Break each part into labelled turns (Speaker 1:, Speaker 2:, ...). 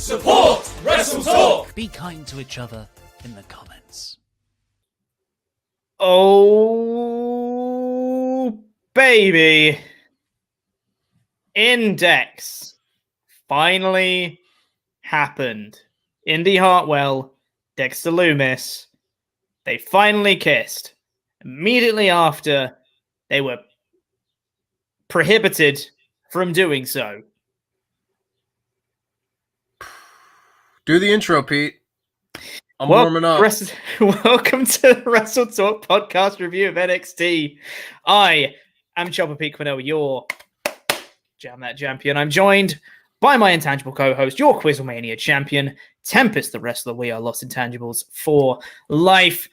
Speaker 1: Support WrestleTalk!
Speaker 2: Be kind to each other in the comments.
Speaker 3: Oh, baby. InDex finally happened. Indy Hartwell, Dexter Lumis, they finally kissed. Immediately after, they were prohibited from doing so.
Speaker 4: Do the intro, Pete. I'm warming up.
Speaker 3: Welcome to the WrestleTalk Podcast review of NXT. I am Chopper Pete Quinell, your Jam That Champion. I'm joined by my intangible co-host, your Quizlemania champion, Tempest the Wrestler. We are Lost Intangibles for life.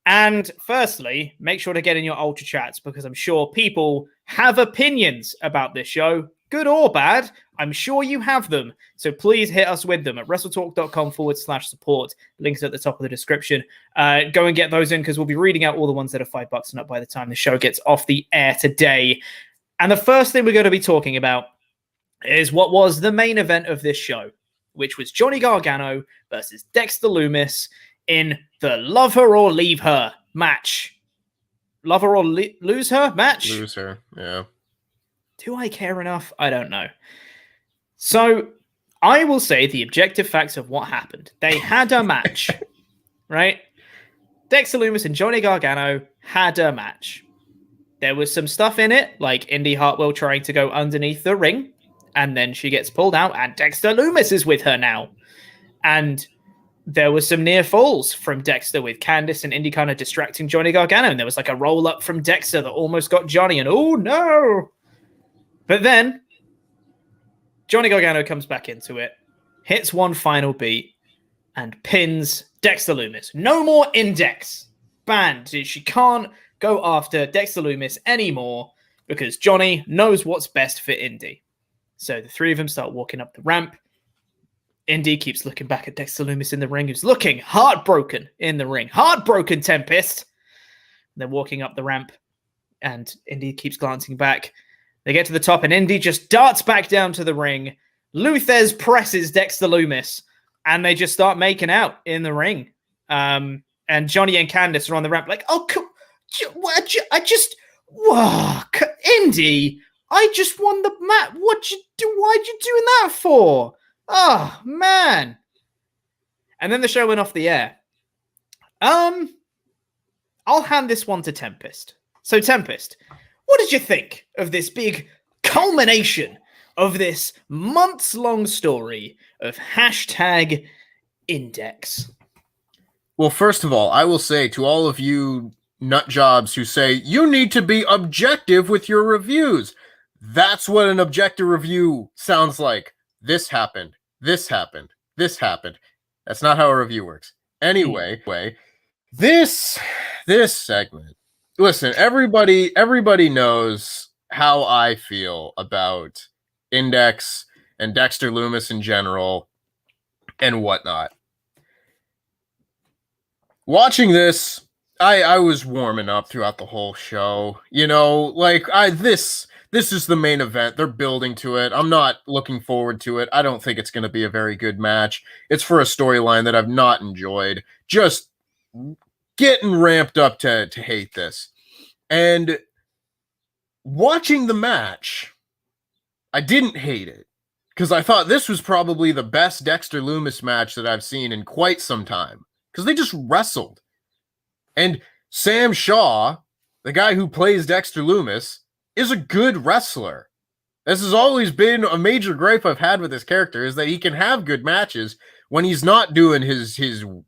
Speaker 3: And firstly, make sure to get in your Ultrachats because I'm sure people have opinions about this show, good or bad. I'm sure you have them. So please hit us with them at WrestleTalk.com/support. Links at the top of the description. Go and get those in because we'll be reading out all the ones that are $5 and up by the time the show gets off the air today. And the first thing we're going to be talking about is what was the main event of this show, which was Johnny Gargano versus Dexter Lumis in the Love Her or Leave Her match. Love her or lose her match?
Speaker 4: Lose her, yeah.
Speaker 3: Do I care enough? I don't know. So, I will say the objective facts of what happened. They had a match, right? Dexter Lumis and Johnny Gargano had a match. There was some stuff in it, like Indy Hartwell trying to go underneath the ring, and then she gets pulled out, and Dexter Lumis is with her now. And there was some near falls from Dexter with Candice and Indy kind of distracting Johnny Gargano, and there was like a roll-up from Dexter that almost got Johnny, and oh no! But then, Johnny Gargano comes back into it, hits one final beat, and pins Dexter Lumis. No more Index. Banned. She can't go after Dexter Lumis anymore because Johnny knows what's best for Indy. So the three of them start walking up the ramp. Indy keeps looking back at Dexter Lumis in the ring, who's looking heartbroken in the ring. Heartbroken, Tempest! They're walking up the ramp, and Indy keeps glancing back. They get to the top, and Indy just darts back down to the ring. Luthez presses Dexter Lumis, and they just start making out in the ring. And Johnny and Candice are on the ramp like, oh, Indy, I just won the match. Why'd you doing that for? Oh, man. And then the show went off the air. I'll hand this one to Tempest. So, Tempest, what did you think of this big culmination of this months-long story of hashtag Index?
Speaker 4: Well, first of all, I will say to all of you nut jobs who say, you need to be objective with your reviews. That's what an objective review sounds like. This happened. This happened. This happened. That's not how a review works. Anyway, this segment. Listen, everybody knows how I feel about Index and Dexter Lumis in general and whatnot. Watching this, I was warming up throughout the whole show. You know, like this is the main event. They're building to it. I'm not looking forward to it. I don't think it's going to be a very good match. It's for a storyline that I've not enjoyed. Just getting ramped up to hate this. And watching the match, I didn't hate it because I thought this was probably the best Dexter Lumis match that I've seen in quite some time because they just wrestled. And Sam Shaw, the guy who plays Dexter Lumis, is a good wrestler. This has always been a major gripe I've had with this character is that he can have good matches when he's not doing his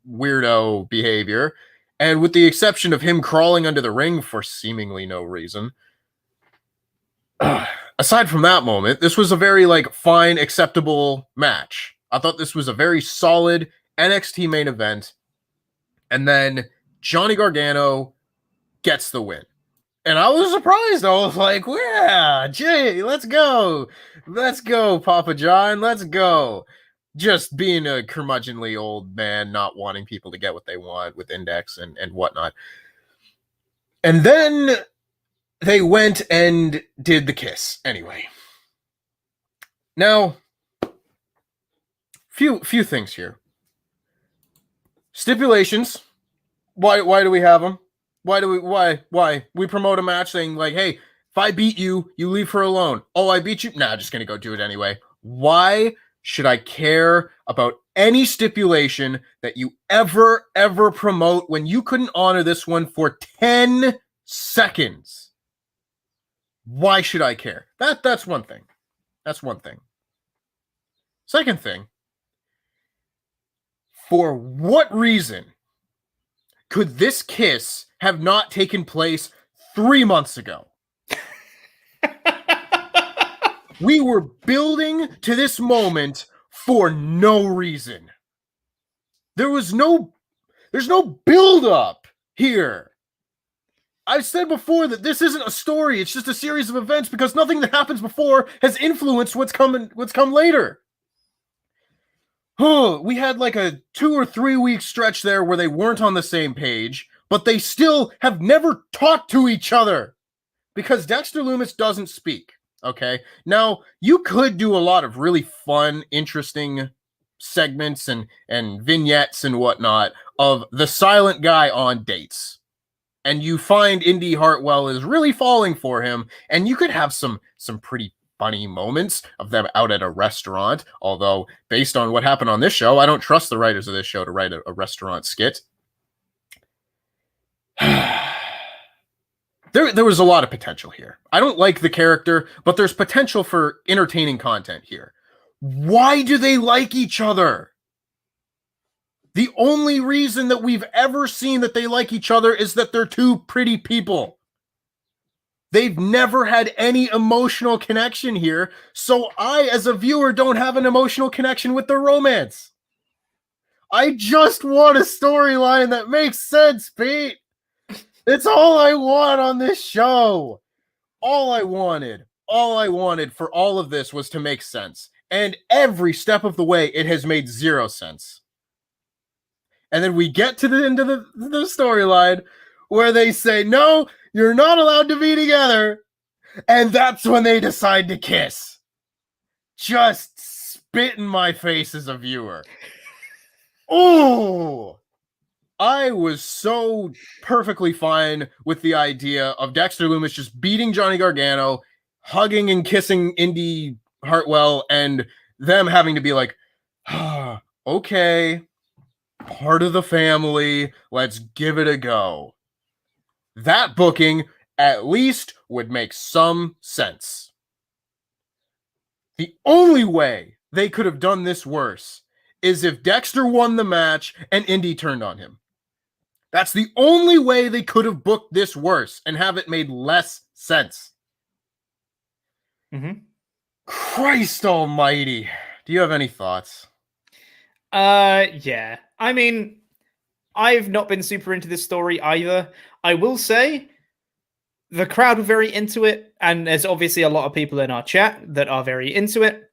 Speaker 4: weirdo behavior. And with the exception of him crawling under the ring for seemingly no reason, aside from that moment, this was a very fine, acceptable match. I thought this was a very solid NXT main event. And then Johnny Gargano gets the win. And I was surprised. I was like, yeah, Jay, let's go. Let's go, Papa John. Let's go. Just being a curmudgeonly old man, not wanting people to get what they want with Index and whatnot. And then they went and did the kiss anyway. Now, few things here. Stipulations. Why do we have them? Why? We promote a match saying like, hey, if I beat you, you leave her alone. Oh, I beat you? Nah, just gonna go do it anyway. Why should I care about any stipulation that you ever promote when you couldn't honor this one for 10 seconds? Why should I care? That's one thing. That's one thing. Second thing, for what reason could this kiss have not taken place 3 months ago? We were building to this moment for no reason. There's no build up here. I've said before that this isn't a story, it's just a series of events because nothing that happens before has influenced what's come later. We had like a 2 or 3 week stretch there where they weren't on the same page, but they still have never talked to each other because Dexter Lumis doesn't speak. Okay. Now you could do a lot of really fun, interesting segments and vignettes and whatnot of the silent guy on dates. And you find Indy Hartwell is really falling for him. And you could have some pretty funny moments of them out at a restaurant. Although based on what happened on this show, I don't trust the writers of this show to write a restaurant skit. There was a lot of potential here. I don't like the character, but there's potential for entertaining content here. Why do they like each other? The only reason that we've ever seen that they like each other is that they're two pretty people. They've never had any emotional connection here, so I, as a viewer, don't have an emotional connection with their romance. I just want a storyline that makes sense, Pete. It's all I want on this show. All I wanted for all of this was to make sense. And every step of the way, it has made zero sense. And then we get to the end of the storyline where they say, no, you're not allowed to be together. And that's when they decide to kiss. Just spit in my face as a viewer. Oh! I was so perfectly fine with the idea of Dexter Lumis just beating Johnny Gargano, hugging and kissing Indy Hartwell, and them having to be like, okay, part of the family, let's give it a go. That booking at least would make some sense. The only way they could have done this worse is if Dexter won the match and Indy turned on him. That's the only way they could have booked this worse and have it made less sense.
Speaker 3: Mm-hmm.
Speaker 4: Christ almighty. Do you have any thoughts?
Speaker 3: Yeah. I mean, I've not been super into this story either. I will say the crowd were very into it, and there's obviously a lot of people in our chat that are very into it.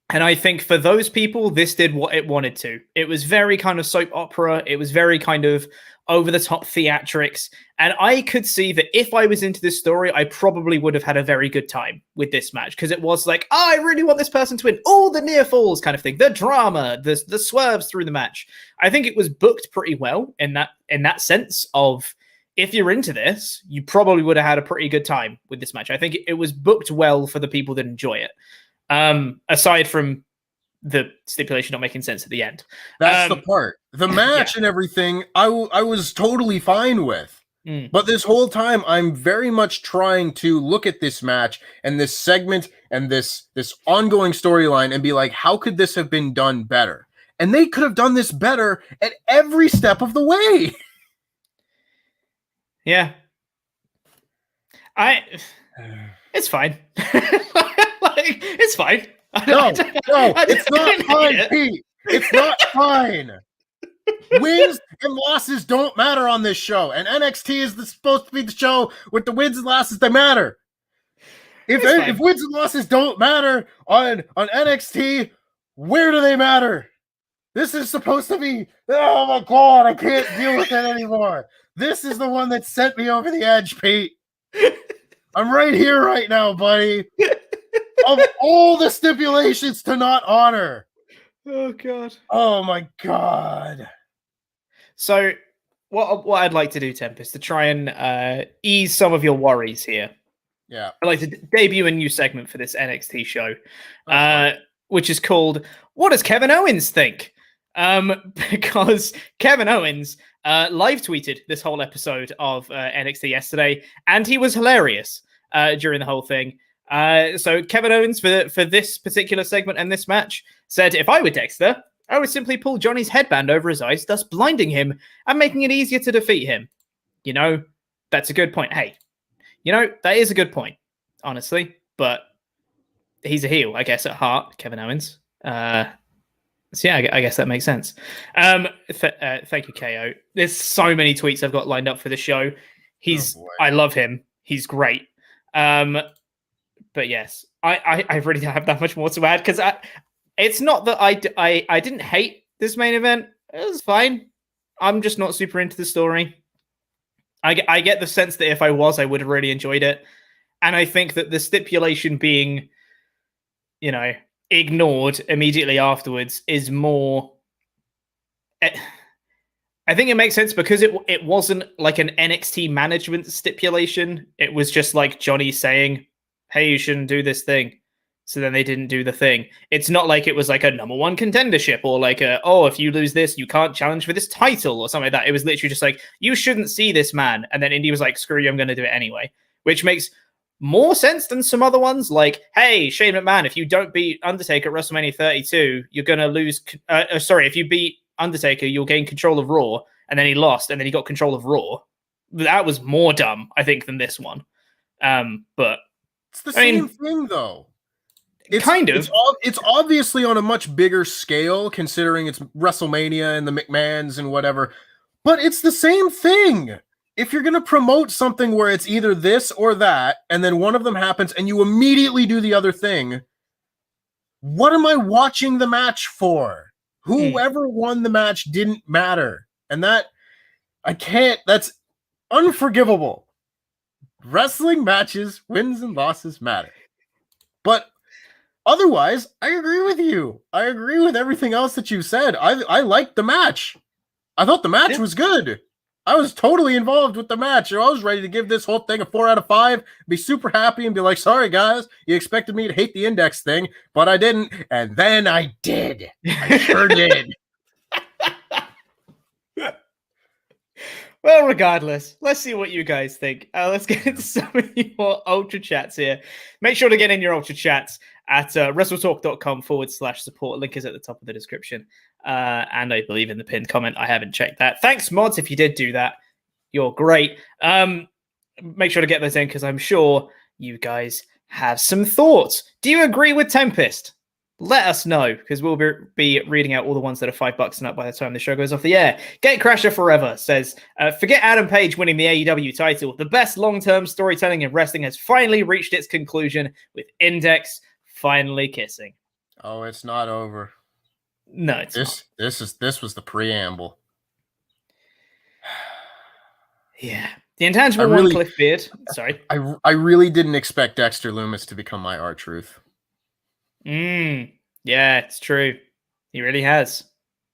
Speaker 3: And I think for those people, this did what it wanted to. It was very kind of soap opera. It was very kind of over-the-top theatrics. And I could see that if I was into this story, I probably would have had a very good time with this match. Because it was like, oh, I really want this person to win. Oh, the near falls kind of thing. The drama, the swerves through the match. I think it was booked pretty well in that sense of, if you're into this, you probably would have had a pretty good time with this match. I think it was booked well for the people that enjoy it. Aside from the stipulation not making sense at the end.
Speaker 4: That's the part. The match and everything, I was totally fine with. But this whole time, I'm very much trying to look at this match and this segment and this ongoing storyline and be like, how could this have been done better? And they could have done this better at every step of the way.
Speaker 3: Yeah. It's fine. It's fine.
Speaker 4: No, it's not fine, Pete. It's not fine. Wins and losses don't matter on this show, and NXT is supposed to be the show with the wins and losses that matter. If wins and losses don't matter on NXT, where do they matter? This is supposed to be, oh my God, I can't deal with it anymore. This is the one that sent me over the edge, Pete. I'm right here right now, buddy. Of all the stipulations to not honor,
Speaker 3: Oh god.
Speaker 4: Oh my god.
Speaker 3: So what I'd like to do, Temp, is to try and ease some of your worries here.
Speaker 4: Yeah.
Speaker 3: I'd like to debut a new segment for this NXT show,
Speaker 4: fine.
Speaker 3: which is called "What Does Kevin Owens Think?" Because Kevin Owens live tweeted this whole episode of NXT yesterday, and he was hilarious during the whole thing. So Kevin Owens, for this particular segment and this match, said, "If I were Dexter, I would simply pull Johnny's headband over his eyes, thus blinding him and making it easier to defeat him." You know, that's a good point. Hey, you know, that is a good point, honestly. But he's a heel, I guess, at heart, Kevin Owens. So yeah, I guess that makes sense. Thank you, KO. There's so many tweets I've got lined up for the show. I love him. He's great. But yes, I really don't have that much more to add because it's not that I didn't hate this main event. It was fine. I'm just not super into the story. I get the sense that if I was, I would have really enjoyed it. And I think that the stipulation being, you know, ignored immediately afterwards is more... I think it makes sense because it wasn't like an NXT management stipulation. It was just like Johnny saying, hey, you shouldn't do this thing. So then they didn't do the thing. It's not like it was like a #1 contendership or like if you lose this, you can't challenge for this title or something like that. It was literally just like, you shouldn't see this man. And then Indy was like, screw you, I'm going to do it anyway. Which makes more sense than some other ones. Like, hey, Shane McMahon, if you don't beat Undertaker at WrestleMania 32, you're going to lose. If you beat Undertaker, you'll gain control of Raw. And then he lost, and then he got control of Raw. That was more dumb, I think, than this one. But
Speaker 4: it's the same thing, though. It's obviously on a much bigger scale, considering it's WrestleMania and the McMahons and whatever. But it's the same thing. If you're going to promote something where it's either this or that, and then one of them happens and you immediately do the other thing, what am I watching the match for? Whoever won the match didn't matter. And that's unforgivable. Wrestling matches, wins and losses matter. But otherwise, I agree with you. I agree with everything else that you said. I liked the match. I thought the match was good. I was totally involved with the match. I was ready to give this whole thing a 4 out of 5, be super happy and be like, sorry, guys, you expected me to hate the InDex thing, but I didn't. And then I did. I sure did.
Speaker 3: Well, regardless, let's see what you guys think. Let's get into some of your Ultra Chats here. Make sure to get in your Ultra Chats at WrestleTalk.com/support. Link is at the top of the description. And I believe in the pinned comment. I haven't checked that. Thanks, mods, if you did do that. You're great. Make sure to get those in because I'm sure you guys have some thoughts. Do you agree with Tempest? Let us know because we'll be reading out all the ones that are $5 and up by the time the show goes off the air. Gatecrasher Forever says, forget Adam Page winning the AEW title. The best long-term storytelling in wrestling has finally reached its conclusion with InDex finally kissing.
Speaker 4: Oh, it's not over.
Speaker 3: No, it's not.
Speaker 4: This was the preamble.
Speaker 3: Yeah. The intangible one, Cliff Beard. Sorry.
Speaker 4: I really didn't expect Dexter Lumis to become my R-Truth.
Speaker 3: Yeah, it's true. He really has.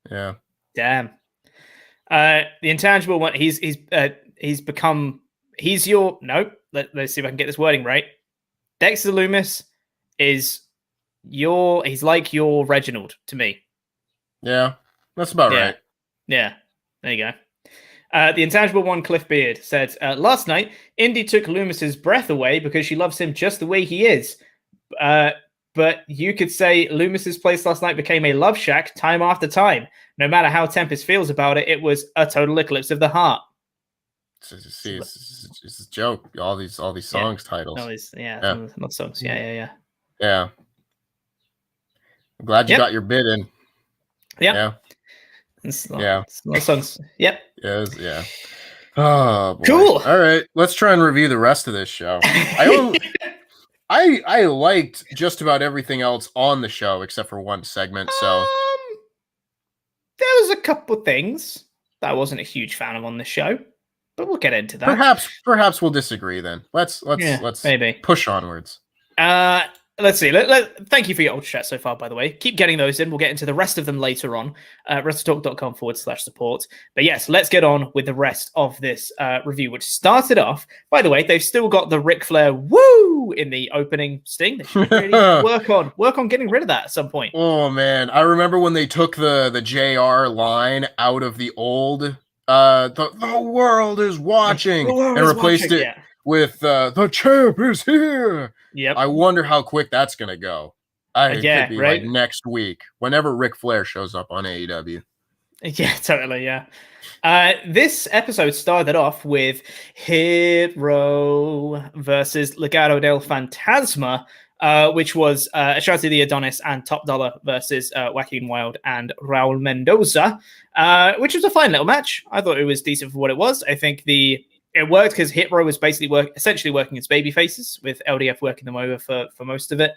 Speaker 4: Yeah.
Speaker 3: Damn. The intangible one. He's your. Nope. Let's see if I can get this wording right. Dexter Lumis is he's like your Reginald to me.
Speaker 4: Yeah, that's about right.
Speaker 3: Yeah. There you go. The intangible one, Cliff Beard, said, last night, Indy took Loomis's breath away because she loves him just the way he is. But you could say Loomis's place last night became a love shack time after time. No matter how Tempest feels about it, it was a total eclipse of the heart.
Speaker 4: See, it's a joke. All these songs titles.
Speaker 3: Not songs. Yeah.
Speaker 4: Yeah. I'm glad you got your bid in.
Speaker 3: Yep.
Speaker 4: Yeah.
Speaker 3: It's not songs. Yep.
Speaker 4: Yes, yeah. Oh, boy.
Speaker 3: Cool.
Speaker 4: All right, let's try and review the rest of this show. I liked just about everything else on the show except for one segment. So
Speaker 3: there was a couple things that I wasn't a huge fan of on the show, but we'll get into that.
Speaker 4: Perhaps we'll disagree then. Let's
Speaker 3: maybe
Speaker 4: push onwards.
Speaker 3: let's see. Thank you for your Ultrachats so far, by the way. Keep getting those in. We'll get into the rest of them later on. WrestleTalk.com/support. But yes, let's get on with the rest of this review, which started off, by the way, they've still got the Ric Flair woo in the opening sting. They should really work on getting rid of that at some point.
Speaker 4: Oh, man. I remember when they took the JR line out of the old, the world is watching, and replaced it with the champ is here.
Speaker 3: Yep.
Speaker 4: I wonder how quick that's gonna go. It could be
Speaker 3: right?
Speaker 4: like next week, whenever Ric Flair shows up on AEW.
Speaker 3: Yeah, totally. Yeah. This episode started off with Jiro versus Legado del Fantasma, which was a shout to the Adonis and Top Dollar versus Wacky and Wild and Raul Mendoza, which was a fine little match. I thought it was decent for what it was. I think it worked because Hitro was basically essentially working as baby faces, with LDF working them over for most of it.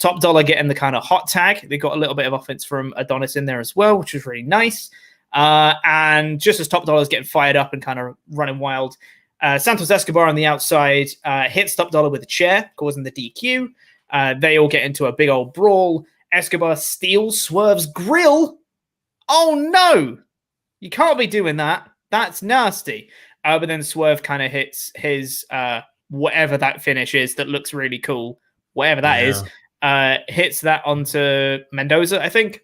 Speaker 3: Top Dollar getting the kind of hot tag. They got a little bit of offense from Adonis in there as well, which was really nice. And just as Top Dollar is getting fired up and kind of running wild, Santos Escobar on the outside hits Top Dollar with a chair, causing the DQ. They all get into a big old brawl. Escobar steals Swerve's grill. Oh no! You can't be doing that. That's nasty. But then Swerve kind of hits his whatever that finish is that looks really cool, whatever that is, hits that onto Mendoza, I think.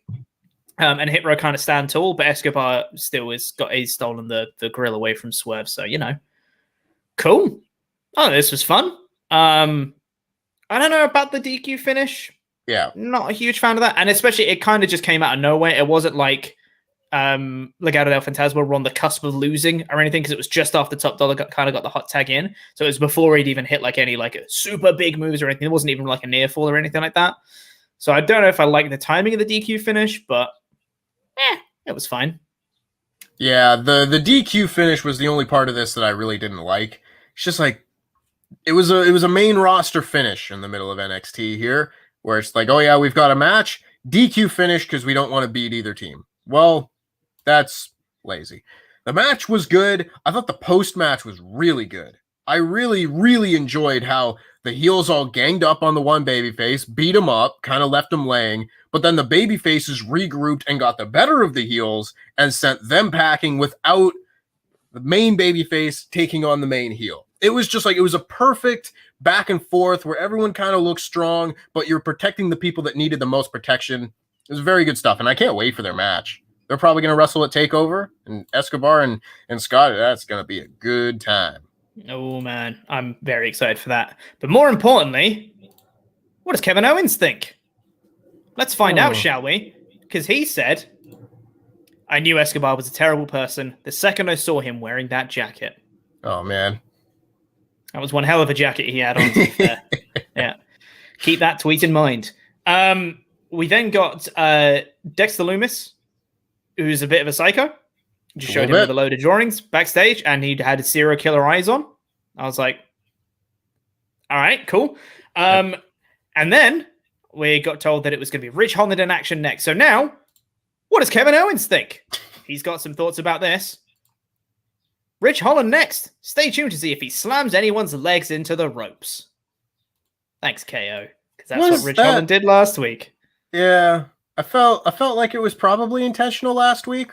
Speaker 3: And Hitro kind of stand tall, but Escobar still he's stolen the grill away from Swerve. So, cool. Oh, this was fun. I don't know about the DQ finish.
Speaker 4: Yeah.
Speaker 3: Not a huge fan of that. And especially it kind of just came out of nowhere. It wasn't like Legado del Fantasma were on the cusp of losing or anything, because it was just after Top Dollar got the hot tag in. So it was before he'd even hit any super big moves or anything. It wasn't even like a near fall or anything like that. So I don't know if I like the timing of the DQ finish, but it was fine.
Speaker 4: Yeah, the DQ finish was the only part of this that I really didn't like. It's just it was a main roster finish in the middle of NXT here, where it's like, oh yeah, we've got a match, DQ finish because we don't want to beat either team. Well, that's lazy. The match was good. I thought the post-match was really good. I really, really enjoyed how the heels all ganged up on the one babyface, beat him up, kind of left him laying, but then the babyfaces regrouped and got the better of the heels and sent them packing without the main babyface taking on the main heel. It was just it was a perfect back and forth where everyone kind of looked strong, but you're protecting the people that needed the most protection. It was very good stuff, and I can't wait for their match. They're probably going to wrestle at TakeOver, and Escobar and Scott, that's going to be a good time.
Speaker 3: Oh, man. I'm very excited for that. But more importantly, what does Kevin Owens think? Let's find out, shall we? Because he said, I knew Escobar was a terrible person the second I saw him wearing that jacket.
Speaker 4: Oh, man.
Speaker 3: That was one hell of a jacket he had on. Yeah. Keep that tweet in mind. We then got Dexter Lumis, who's a bit of a psycho. Just showed him with a load of drawings backstage, and he'd had serial killer eyes on. I was like, all right, cool. And then we got told that it was going to be Rich Holland in action next. So now, what does Kevin Owens think? He's got some thoughts about this. Rich Holland next. Stay tuned to see if he slams anyone's legs into the ropes. Thanks, KO. Because that's what Rich Holland did last week.
Speaker 4: Yeah. I felt like it was probably intentional last week,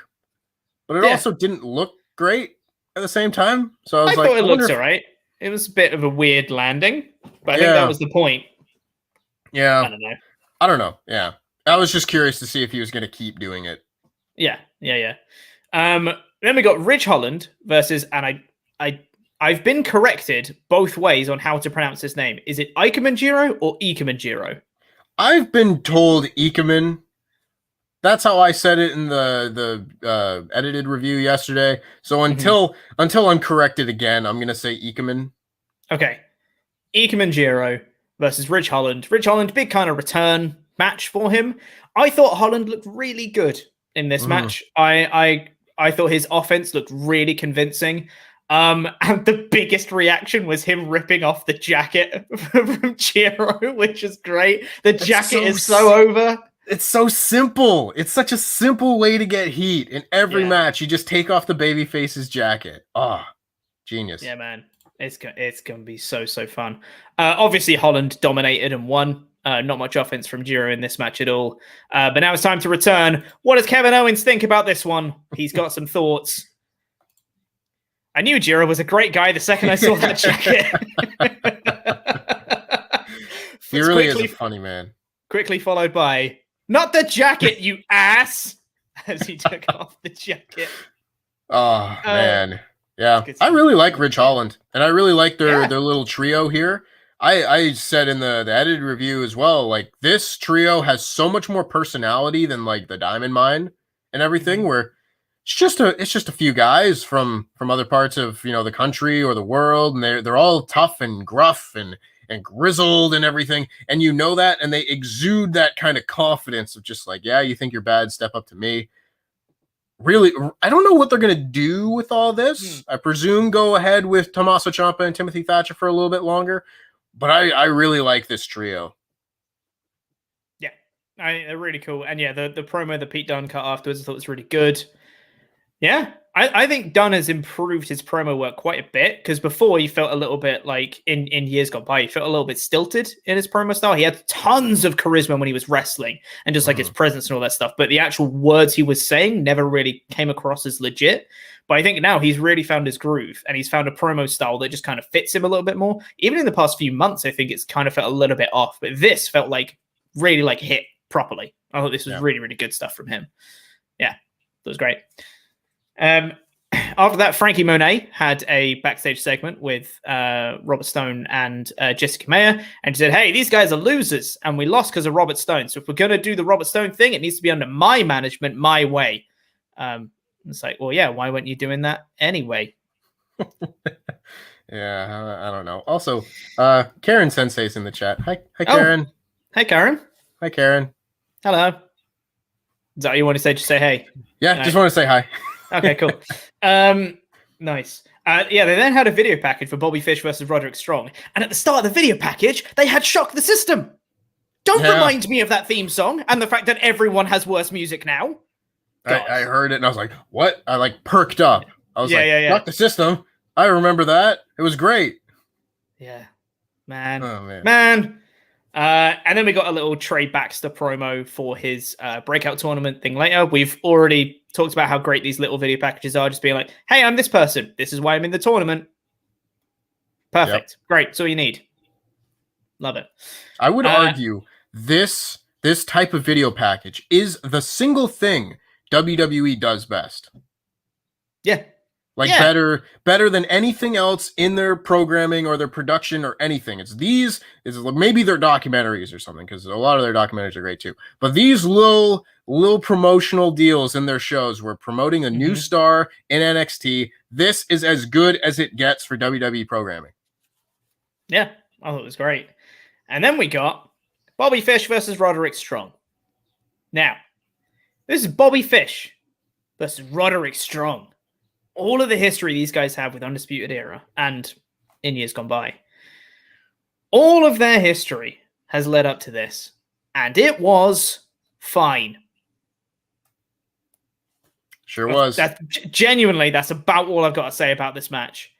Speaker 4: but it also didn't look great at the same time. So I
Speaker 3: thought it looked all right. It was a bit of a weird landing, but I think that was the point.
Speaker 4: Yeah.
Speaker 3: I don't know.
Speaker 4: Yeah. I was just curious to see if he was going to keep doing it.
Speaker 3: Yeah. Then we got Rich Holland versus, and I've been corrected both ways on how to pronounce his name. Is it Ikemen Jiro or Ikemen Jiro?
Speaker 4: I've been told Ikemen. That's how I said it in the edited review yesterday. So until I'm corrected again, I'm going to say Ikemen. Okay.
Speaker 3: Ikemen Jiro versus Rich Holland. Rich Holland, big kind of return match for him. I thought Holland looked really good in this match. I thought his offense looked really convincing. And the biggest reaction was him ripping off the jacket from Jiro, which is great. The jacket is so over.
Speaker 4: It's so simple. It's such a simple way to get heat in every match. You just take off the babyface's jacket. Oh, genius.
Speaker 3: Yeah, man. It's gonna be so fun. Obviously, Holland dominated and won. Not much offense from Jiro in this match at all. But now it's time to return. What does Kevin Owens think about this one? He's got some thoughts. I knew Jiro was a great guy the second I saw that jacket.
Speaker 4: He really is a funny man.
Speaker 3: Quickly followed by, not the jacket, you ass, as he took off the jacket.
Speaker 4: Oh, man. Yeah, I really like Ridge Holland, and I really like their little trio here. I said in the edited review as well, like, this trio has so much more personality than like the Diamond Mine and everything, where it's just a few guys from other parts of, you know, the country or the world, and they're all tough and gruff and grizzled and everything, and you know that, and they exude that kind of confidence of just like, yeah, you think you're bad, step up to me. Really, I don't know what they're going to do with all this. I presume go ahead with Tommaso Ciampa and Timothy Thatcher for a little bit longer, but I really like this trio.
Speaker 3: Yeah, they're really cool. And yeah, the promo that Pete Dunne cut afterwards, I thought was really good. Yeah, I think Dunne has improved his promo work quite a bit, because before he felt a little bit like, in years gone by, he felt a little bit stilted in his promo style. He had tons of charisma when he was wrestling and just like his presence and all that stuff, but the actual words he was saying never really came across as legit. But I think now he's really found his groove, and he's found a promo style that just kind of fits him a little bit more. Even in the past few months, I think it's kind of felt a little bit off, but this felt like really like hit properly. I thought this was really, really good stuff from him. Yeah, that was great. After that, Frankie Monet had a backstage segment with Robert Stone and Jessica Mayer, and she said, hey, these guys are losers, and we lost because of Robert Stone. So if we're going to do the Robert Stone thing, it needs to be under my management, my way. It's like, well, yeah, why weren't you doing that anyway?
Speaker 4: Yeah, I don't know. Also, Karen Sensei's in the chat. Hi Karen.
Speaker 3: Oh. Hey, Karen.
Speaker 4: Hi, Karen.
Speaker 3: Hello. Is that what you want to say? Just say hey.
Speaker 4: Yeah, just want to say hi.
Speaker 3: Okay, cool. Nice. Yeah, they then had a video package for Bobby Fish versus Roderick Strong. And at the start of the video package, they had Shock the System. Don't remind me of that theme song and the fact that everyone has worse music now.
Speaker 4: I heard it and I was like, what? I like perked up. I was Shock the System. I remember that. It was great.
Speaker 3: Yeah. Man.
Speaker 4: Oh, man.
Speaker 3: Man. And then we got a little Trey Baxter promo for his breakout tournament thing later. We've already talked about how great these little video packages are, just being like, hey, I'm this person. This is why I'm in the tournament. Perfect. Yep. Great. That's all you need. Love it.
Speaker 4: I would argue this type of video package is the single thing WWE does best.
Speaker 3: Yeah.
Speaker 4: Like better than anything else in their programming or their production or anything. It's maybe their documentaries or something, because a lot of their documentaries are great too. But these little promotional deals in their shows, where promoting a new star in NXT, this is as good as it gets for WWE programming.
Speaker 3: Yeah, I thought it was great. And then we got Bobby Fish versus Roderick Strong. Now, this is Bobby Fish versus Roderick Strong. All of the history these guys have with Undisputed Era and in years gone by, all of their history has led up to this, and it was fine.
Speaker 4: Sure was.
Speaker 3: Genuinely, that's about all I've got to say about this match.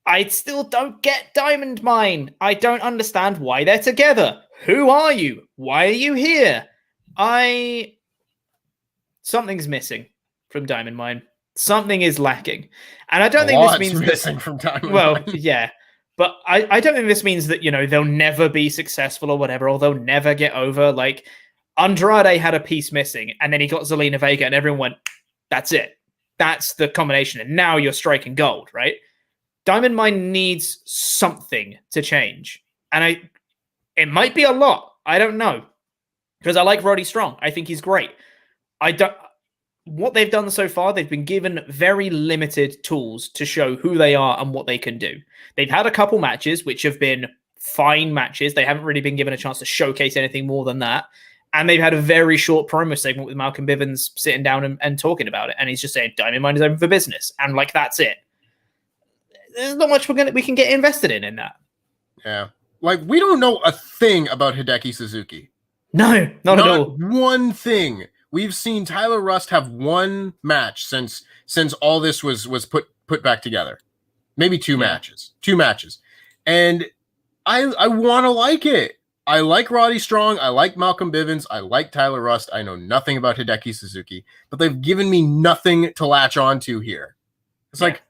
Speaker 3: I still don't get Diamond Mine. I don't understand why they're together. Who are you? Why are you here? Something's missing from Diamond Mine. Something is lacking. And I don't think this means
Speaker 4: missing from Diamond
Speaker 3: Mine. Yeah. But I don't think this means that, they'll never be successful or whatever, or they'll never get over. Like, Andrade had a piece missing, and then he got Zelina Vega, and everyone went, that's it. That's the combination. And now you're striking gold, right? Diamond Mine needs something to change. And it might be a lot. I don't know. Because I like Roddy Strong. I think he's great. What they've done so far, they've been given very limited tools to show who they are and what they can do. They've had a couple matches, which have been fine matches. They haven't really been given a chance to showcase anything more than that. And they've had a very short promo segment with Malcolm Bivens sitting down and talking about it. And he's just saying, Diamond Mine is open for business. And that's it. There's not much we can get invested in that.
Speaker 4: Yeah. We don't know a thing about Hideki Suzuki.
Speaker 3: No, not at all.
Speaker 4: One thing. We've seen Tyler Rust have one match since all this was put back together. maybe two matches, and I want to like it. I like Roddy Strong. I like Malcolm Bivens. I like Tyler Rust. I know nothing about Hideki Suzuki, but they've given me nothing to latch onto here. It's like,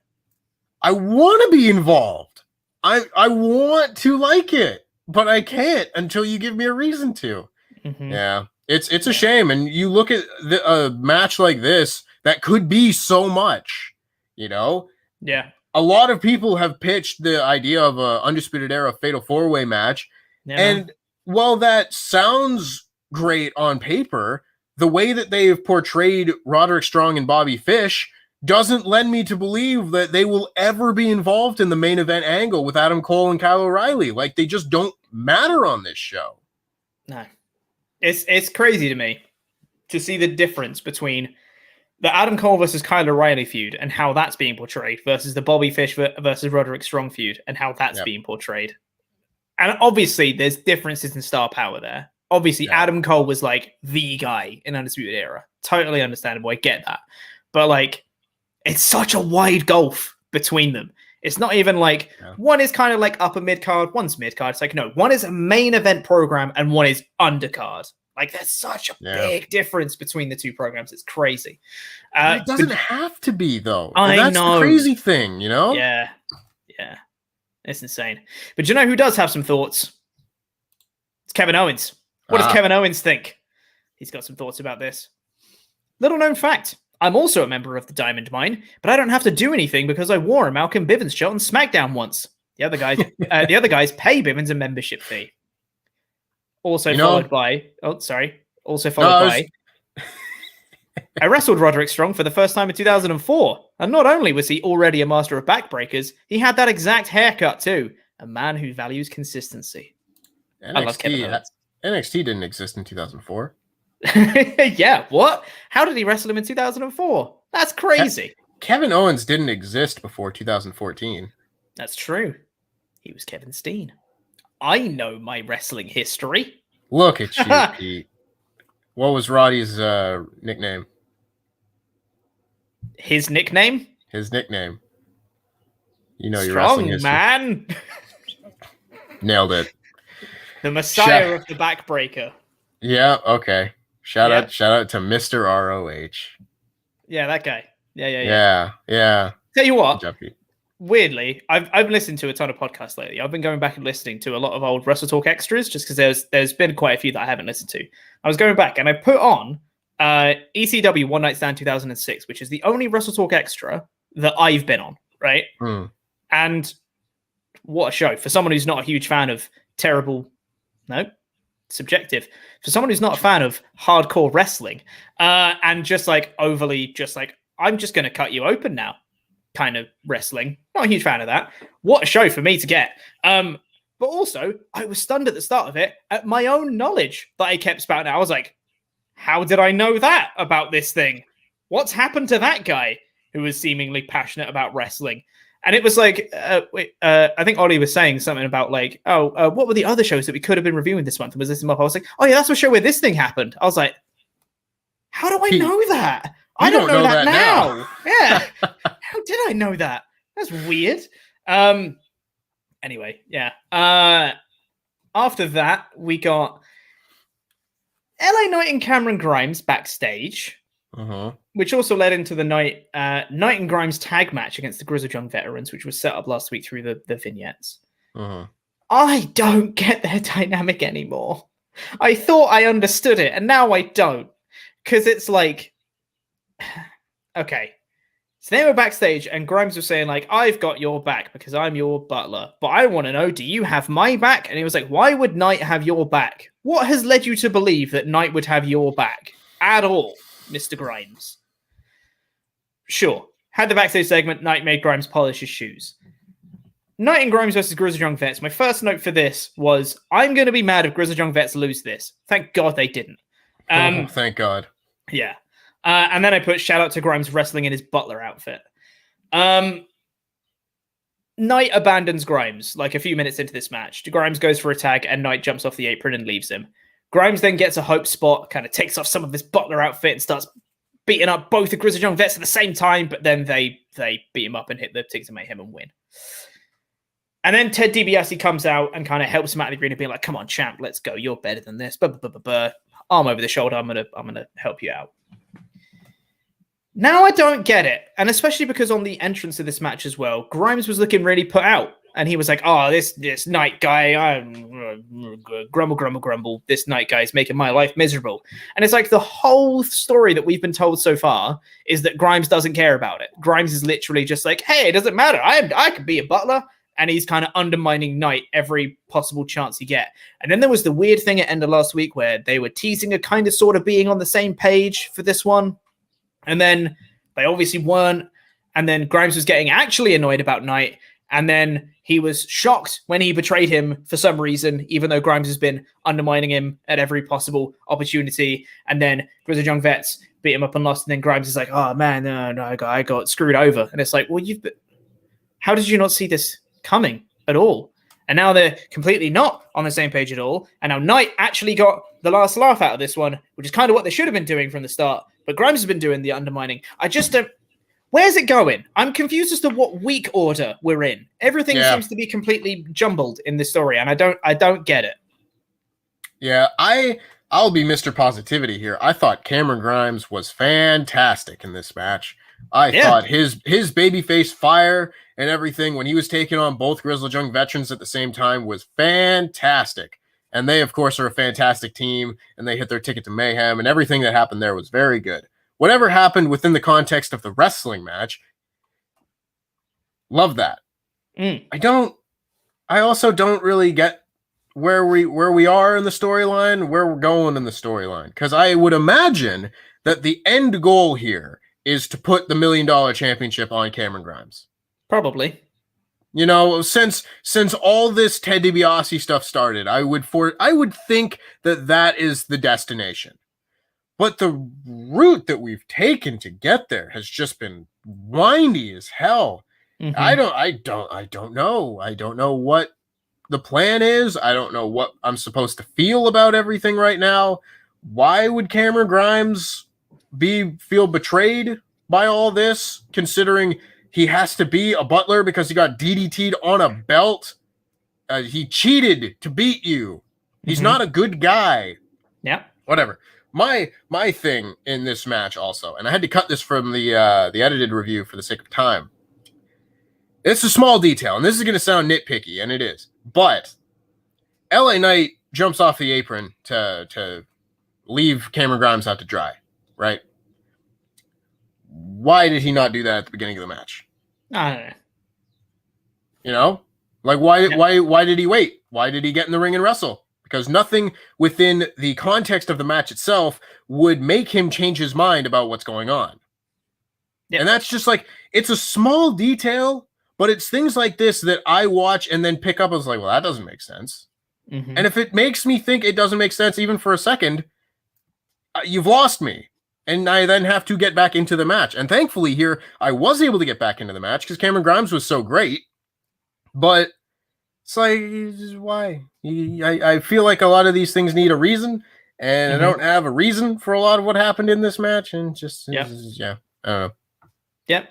Speaker 4: I want to be involved. I want to like it, but I can't until you give me a reason to. Mm-hmm. Yeah, it's a shame. And you look at a match like this that could be so much, you know?
Speaker 3: Yeah. A
Speaker 4: lot of people have pitched the idea of a Undisputed Era Fatal 4-Way match. Yeah. And while that sounds great on paper, the way that they've portrayed Roderick Strong and Bobby Fish doesn't lend me to believe that they will ever be involved in the main event angle with Adam Cole and Kyle O'Reilly. Like, they just don't matter on this show.
Speaker 3: No. It's crazy to me to see the difference between the Adam Cole versus Kyle O'Reilly feud and how that's being portrayed versus the Bobby Fish versus Roderick Strong feud and how that's being portrayed. And obviously, there's differences in star power there. Obviously, Adam Cole was like the guy in Undisputed Era. Totally understandable. I get that. But like, it's such a wide gulf between them. It's not even like one is kind of like upper mid card, one's mid card. It's like, no, one is a main event program and one is undercard. Like, there's such a big difference between the two programs. It's crazy.
Speaker 4: It doesn't have to be, though.
Speaker 3: That's
Speaker 4: the crazy thing, you know?
Speaker 3: Yeah. Yeah. It's insane. But you know who does have some thoughts? It's Kevin Owens. What does Kevin Owens think? He's got some thoughts about this. Little known fact. I'm also a member of the Diamond Mine, but I don't have to do anything because I wore a Malcolm Bivens shirt on SmackDown once. The other guys pay Bivens a membership fee. Also followed by... I wrestled Roderick Strong for the first time in 2004. And not only was he already a master of backbreakers, he had that exact haircut too. A man who values consistency. I love Kevin Owens.
Speaker 4: NXT didn't exist in 2004.
Speaker 3: Yeah, what? How did he wrestle him in 2004? That's crazy.
Speaker 4: Kevin Owens didn't exist before 2014.
Speaker 3: That's true. He was Kevin Steen. I know my wrestling history.
Speaker 4: Look at you, Pete. What was Roddy's nickname?
Speaker 3: His nickname?
Speaker 4: His nickname. You know, your
Speaker 3: Strong
Speaker 4: wrestling history.
Speaker 3: Man.
Speaker 4: Nailed it.
Speaker 3: The Messiah of the Backbreaker.
Speaker 4: Yeah, okay. Shout out to Mr. ROH.
Speaker 3: Yeah, that guy. Yeah. Tell you what, weirdly, I've listened to a ton of podcasts lately. I've been going back and listening to a lot of old WrestleTalk extras just because there's been quite a few that I haven't listened to. I was going back and I put on ECW One Night Stand 2006, which is the only WrestleTalk extra that I've been on, right? And what a show. For someone who's not a huge fan of subjective. For someone who's not a fan of hardcore wrestling and just like overly just like, I'm just going to cut you open now kind of wrestling. Not a huge fan of that. What a show for me to get. But also, I was stunned at the start of it at my own knowledge that I kept spouting out. I was like, how did I know that about this thing? What's happened to that guy who was seemingly passionate about wrestling? And it was like, I think Ollie was saying something about like, what were the other shows that we could have been reviewing this month? And was this month? I was like, oh yeah, that's a show where this thing happened. I was like, how do I know that? I don't know that now. Yeah. How did I know that? That's weird. Anyway, yeah. After that, we got LA Knight and Cameron Grimes backstage. Which also led into the Knight and Grimes tag match against the Grizzled Young Veterans, which was set up last week through the vignettes. I don't get their dynamic anymore. I thought I understood it, and now I don't. Because it's like, okay. So they were backstage, and Grimes was saying, like, I've got your back because I'm your butler. But I want to know, do you have my back? And he was like, why would Knight have your back? What has led you to believe that Knight would have your back at all, Mr. Grimes? Sure. Had the backstage segment, Knight made Grimes polish his shoes. Knight and Grimes versus Grizzled Young Vets. My first note for this was, I'm going to be mad if Grizzled Young Vets lose this. Thank God they didn't.
Speaker 4: Thank God.
Speaker 3: Yeah. And then I put shout out to Grimes wrestling in his butler outfit. Knight abandons Grimes like a few minutes into this match. Grimes goes for a tag and Knight jumps off the apron and leaves him. Grimes then gets a hope spot, kind of takes off some of his butler outfit and starts beating up both the Grizzled Young Vets at the same time, but then they beat him up and hit the Tickets of Mayhem and win. And then Ted DiBiase comes out and kind of helps him out of the arena, being like, "Come on, champ, let's go. You're better than this." Arm over the shoulder. I'm gonna help you out. Now I don't get it, and especially because on the entrance of this match as well, Grimes was looking really put out, and he was like, "Oh, this night guy, grumble. This night guy is making my life miserable." And it's like the whole story that we've been told so far is that Grimes doesn't care about it. Grimes is literally just like, "Hey, it doesn't matter. I could be a butler." And he's kind of undermining Knight every possible chance he get. And then there was the weird thing at end of last week where they were teasing a kind of sort of being on the same page for this one. And then they obviously weren't. And then Grimes was getting actually annoyed about Knight. And then he was shocked when he betrayed him for some reason, even though Grimes has been undermining him at every possible opportunity. And then Grizzled Young Vets beat him up and lost. And then Grimes is like, "Oh man, no, I got screwed over." And it's like, well, how did you not see this coming at all? And now they're completely not on the same page at all. And now Knight actually got the last laugh out of this one, which is kind of what they should have been doing from the start. But Grimes has been doing the undermining. I just don't. Where's it going? I'm confused as to what week order we're in. Everything seems to be completely jumbled in this story, and I don't get it.
Speaker 4: Yeah, I'll be Mr. Positivity here. I thought Cameron Grimes was fantastic in this match. I thought his babyface fire and everything when he was taking on both Grizzled Young Veterans at the same time was fantastic. And they, of course, are a fantastic team, and they hit their ticket to Mayhem, and everything that happened there was very good. Whatever happened within the context of the wrestling match, love that. I also don't really get where we are in the storyline, where we're going in the storyline, because I would imagine that the end goal here is to put the $1 Million Championship on Cameron Grimes.
Speaker 3: Probably.
Speaker 4: You know, since all this Ted DiBiase stuff started, I would think that is the destination. But the route that we've taken to get there has just been windy as hell. Mm-hmm. I don't know. I don't know what the plan is. I don't know what I'm supposed to feel about everything right now. Why would Cameron Grimes feel betrayed by all this, considering he has to be a butler because he got DDT'd on a belt? He cheated to beat you. He's not a good guy.
Speaker 3: Yeah.
Speaker 4: Whatever. My thing in this match also, and I had to cut this from the edited review for the sake of time. It's a small detail, and this is going to sound nitpicky, and it is. But LA Knight jumps off the apron to leave Cameron Grimes out to dry, right? Why did he not do that at the beginning of the match?
Speaker 3: I don't know.
Speaker 4: You know? Like, why did he wait? Why did he get in the ring and wrestle? Because nothing within the context of the match itself would make him change his mind about what's going on. Yep. And that's just like, it's a small detail, but it's things like this that I watch and then pick up. I was like, well, that doesn't make sense. Mm-hmm. And if it makes me think it doesn't make sense even for a second, you've lost me. And I then have to get back into the match. And thankfully here, I was able to get back into the match because Cameron Grimes was so great. But it's like, why? I feel like a lot of these things need a reason, and I don't have a reason for a lot of what happened in this match, and just, I don't know.
Speaker 3: Yep.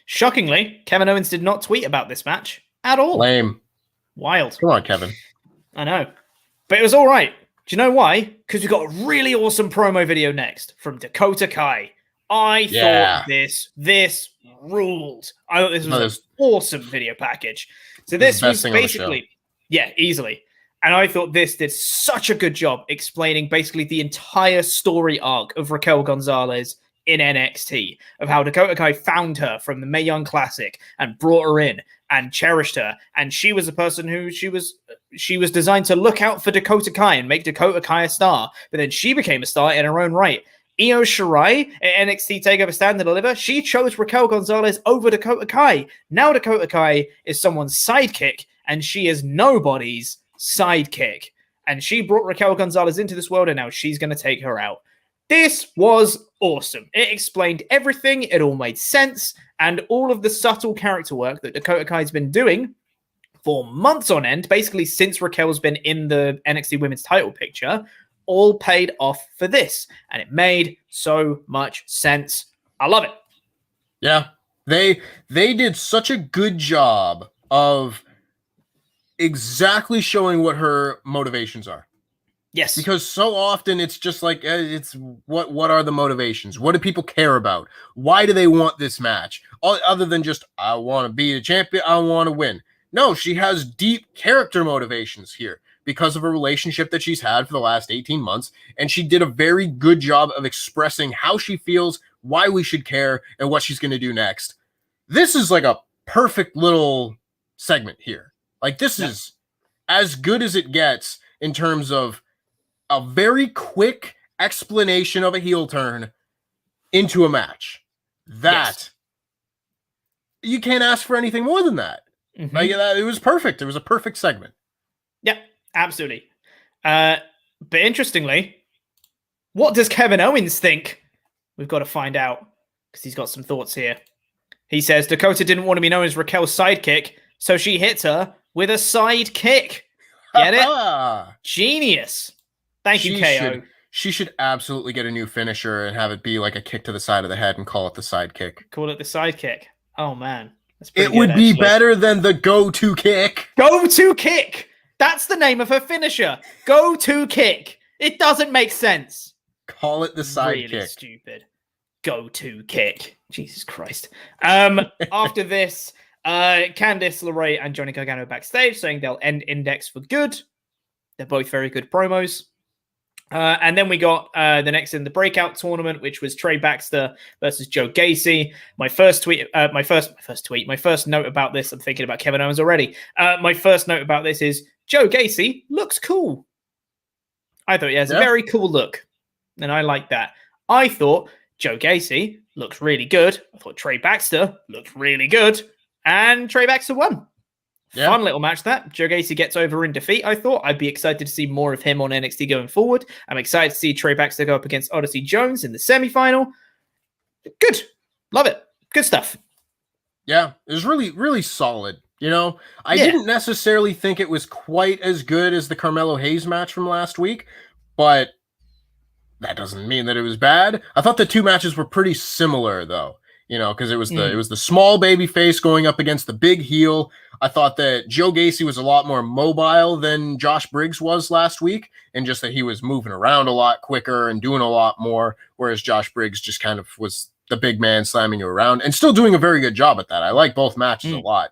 Speaker 3: Shockingly, Kevin Owens did not tweet about this match at all.
Speaker 4: Lame.
Speaker 3: Wild.
Speaker 4: Come on, Kevin.
Speaker 3: I know. But it was all right. Do you know why? Because we got a really awesome promo video next from Dakota Kai. I thought this ruled. I thought this was an awesome video package. So this was basically, easily. And I thought this did such a good job explaining basically the entire story arc of Raquel Gonzalez in NXT, of how Dakota Kai found her from the Mae Young Classic and brought her in and cherished her. And she was a person who she was designed to look out for Dakota Kai and make Dakota Kai a star. But then she became a star in her own right. Io Shirai at NXT TakeOver Stand and Deliver, she chose Raquel Gonzalez over Dakota Kai. Now Dakota Kai is someone's sidekick, and she is nobody's sidekick. And she brought Raquel Gonzalez into this world, and now she's going to take her out. This was awesome. It explained everything. It all made sense. And all of the subtle character work that Dakota Kai's been doing for months on end, basically since Raquel's been in the NXT Women's title picture, all paid off for this, and it made so much sense. I love it.
Speaker 4: Yeah, they did such a good job of exactly showing what her motivations are.
Speaker 3: Yes,
Speaker 4: because so often it's just like it's what are the motivations? What do people care about? Why do they want this match? Other than just I want to be a champion, I want to win. No, she has deep character motivations here because of a relationship that she's had for the last 18 months, and she did a very good job of expressing how she feels, why we should care, and what she's going to do next. This is like a perfect little segment here. Like this is as good as it gets in terms of a very quick explanation of a heel turn into a match. That you can't ask for anything more than that. Like it was perfect. It was a perfect segment.
Speaker 3: Yeah, absolutely. But interestingly, what does Kevin Owens think? We've got to find out because he's got some thoughts here. He says Dakota didn't want to be known as Raquel's sidekick, so she hit her with a side kick. Get it? Genius. Thank you, KO.
Speaker 4: She should absolutely get a new finisher and have it be like a kick to the side of the head and call it the sidekick.
Speaker 3: Call it the sidekick. Oh, man. That's
Speaker 4: it would be better than the go-to kick.
Speaker 3: Go-to kick. That's the name of her finisher. Go-to kick. It doesn't make sense.
Speaker 4: Call it the sidekick.
Speaker 3: Really stupid. Go-to kick. Jesus Christ. After this, Candice LeRae and Johnny Gargano backstage saying they'll end InDex for good. They're both very good promos. And then we got the next in the breakout tournament, which was Trey Baxter versus Joe Gacy. My first note about this, I'm thinking about Kevin Owens already. My first note about this is Joe Gacy looks cool. I thought he has a very cool look, and I like that. I thought Joe Gacy looks really good. I thought Trey Baxter looked really good, and Trey Baxter won. Yeah. Fun little match that. Joe Gacy gets over in defeat, I thought. I'd be excited to see more of him on NXT going forward. I'm excited to see Trey Baxter go up against Odyssey Jones in the semifinal. Good. Love it. Good stuff.
Speaker 4: Yeah, it was really, really solid. You know, I didn't necessarily think it was quite as good as the Carmelo Hayes match from last week, but that doesn't mean that it was bad. I thought the two matches were pretty similar, though. You know, because it was the small baby face going up against the big heel. I thought that Joe Gacy was a lot more mobile than Josh Briggs was last week, and just that he was moving around a lot quicker and doing a lot more, whereas Josh Briggs just kind of was the big man slamming you around and still doing a very good job at that. I like both matches a lot.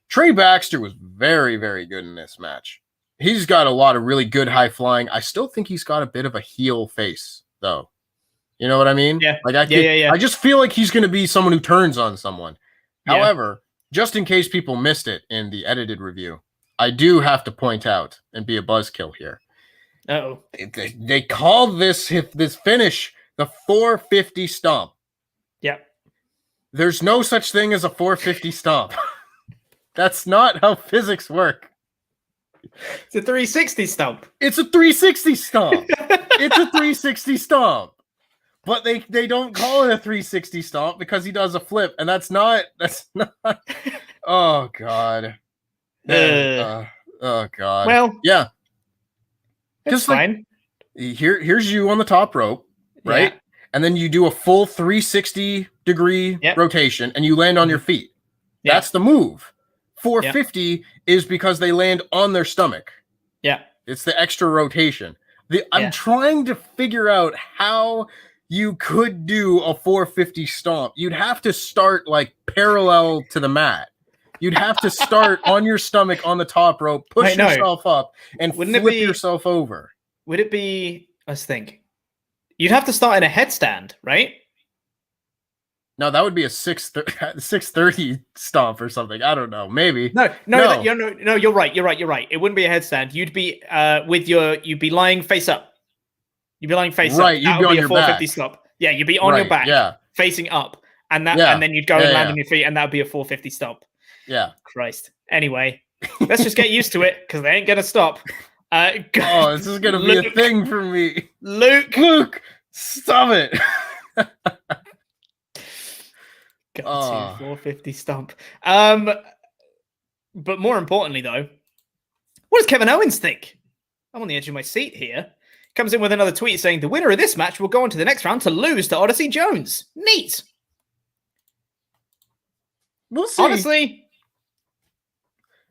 Speaker 4: Trey Baxter was very, very good in this match. He's got a lot of really good high flying. I still think he's got a bit of a heel face, though. You know what I mean?
Speaker 3: Yeah.
Speaker 4: Like I just feel like he's going to be someone who turns on someone. Yeah. However, just in case people missed it in the edited review, I do have to point out and be a buzzkill here.
Speaker 3: Uh-oh.
Speaker 4: They called this finish the 450 stomp.
Speaker 3: Yeah.
Speaker 4: There's no such thing as a 450 stomp. That's not how physics work.
Speaker 3: It's a 360 stomp.
Speaker 4: It's a 360 stomp. It's a 360 stomp. But they don't call it a 360 stomp because he does a flip, and that's not. Oh God. Oh God.
Speaker 3: Well,
Speaker 4: yeah.
Speaker 3: It's fine.
Speaker 4: Like, here's you on the top rope, right? Yeah. And then you do a full 360 degree rotation, and you land on your feet. Yeah. That's the move. 450 is because they land on their stomach.
Speaker 3: Yeah.
Speaker 4: It's the extra rotation. I'm trying to figure out how you could do a 450 stomp. You'd have to start like parallel to the mat. You'd have to start on your stomach on the top rope, push yourself up, and flip yourself over.
Speaker 3: Would it be, let's think, you'd have to start in a headstand, right?
Speaker 4: No, that would be a 630 stomp or something. I don't know. Maybe.
Speaker 3: No, you're right. It wouldn't be a headstand. You'd be you'd be lying face up. You'd be lying face up.
Speaker 4: Right, you'd be on your 450
Speaker 3: back. Stomp. Yeah, you'd be on your back, facing up, and then you'd go and land on your feet, and that would be a 450 stomp.
Speaker 4: Yeah.
Speaker 3: Christ. Anyway, let's just get used to it because they ain't gonna stop.
Speaker 4: This is gonna be a thing for me.
Speaker 3: Luke,
Speaker 4: stop it.
Speaker 3: 450 stomp. But more importantly, though, what does Kevin Owens think? I'm on the edge of my seat here. comes in with another tweet saying, the winner of this match will go on to the next round to lose to Odyssey Jones. Neat.
Speaker 4: We'll see.
Speaker 3: Honestly,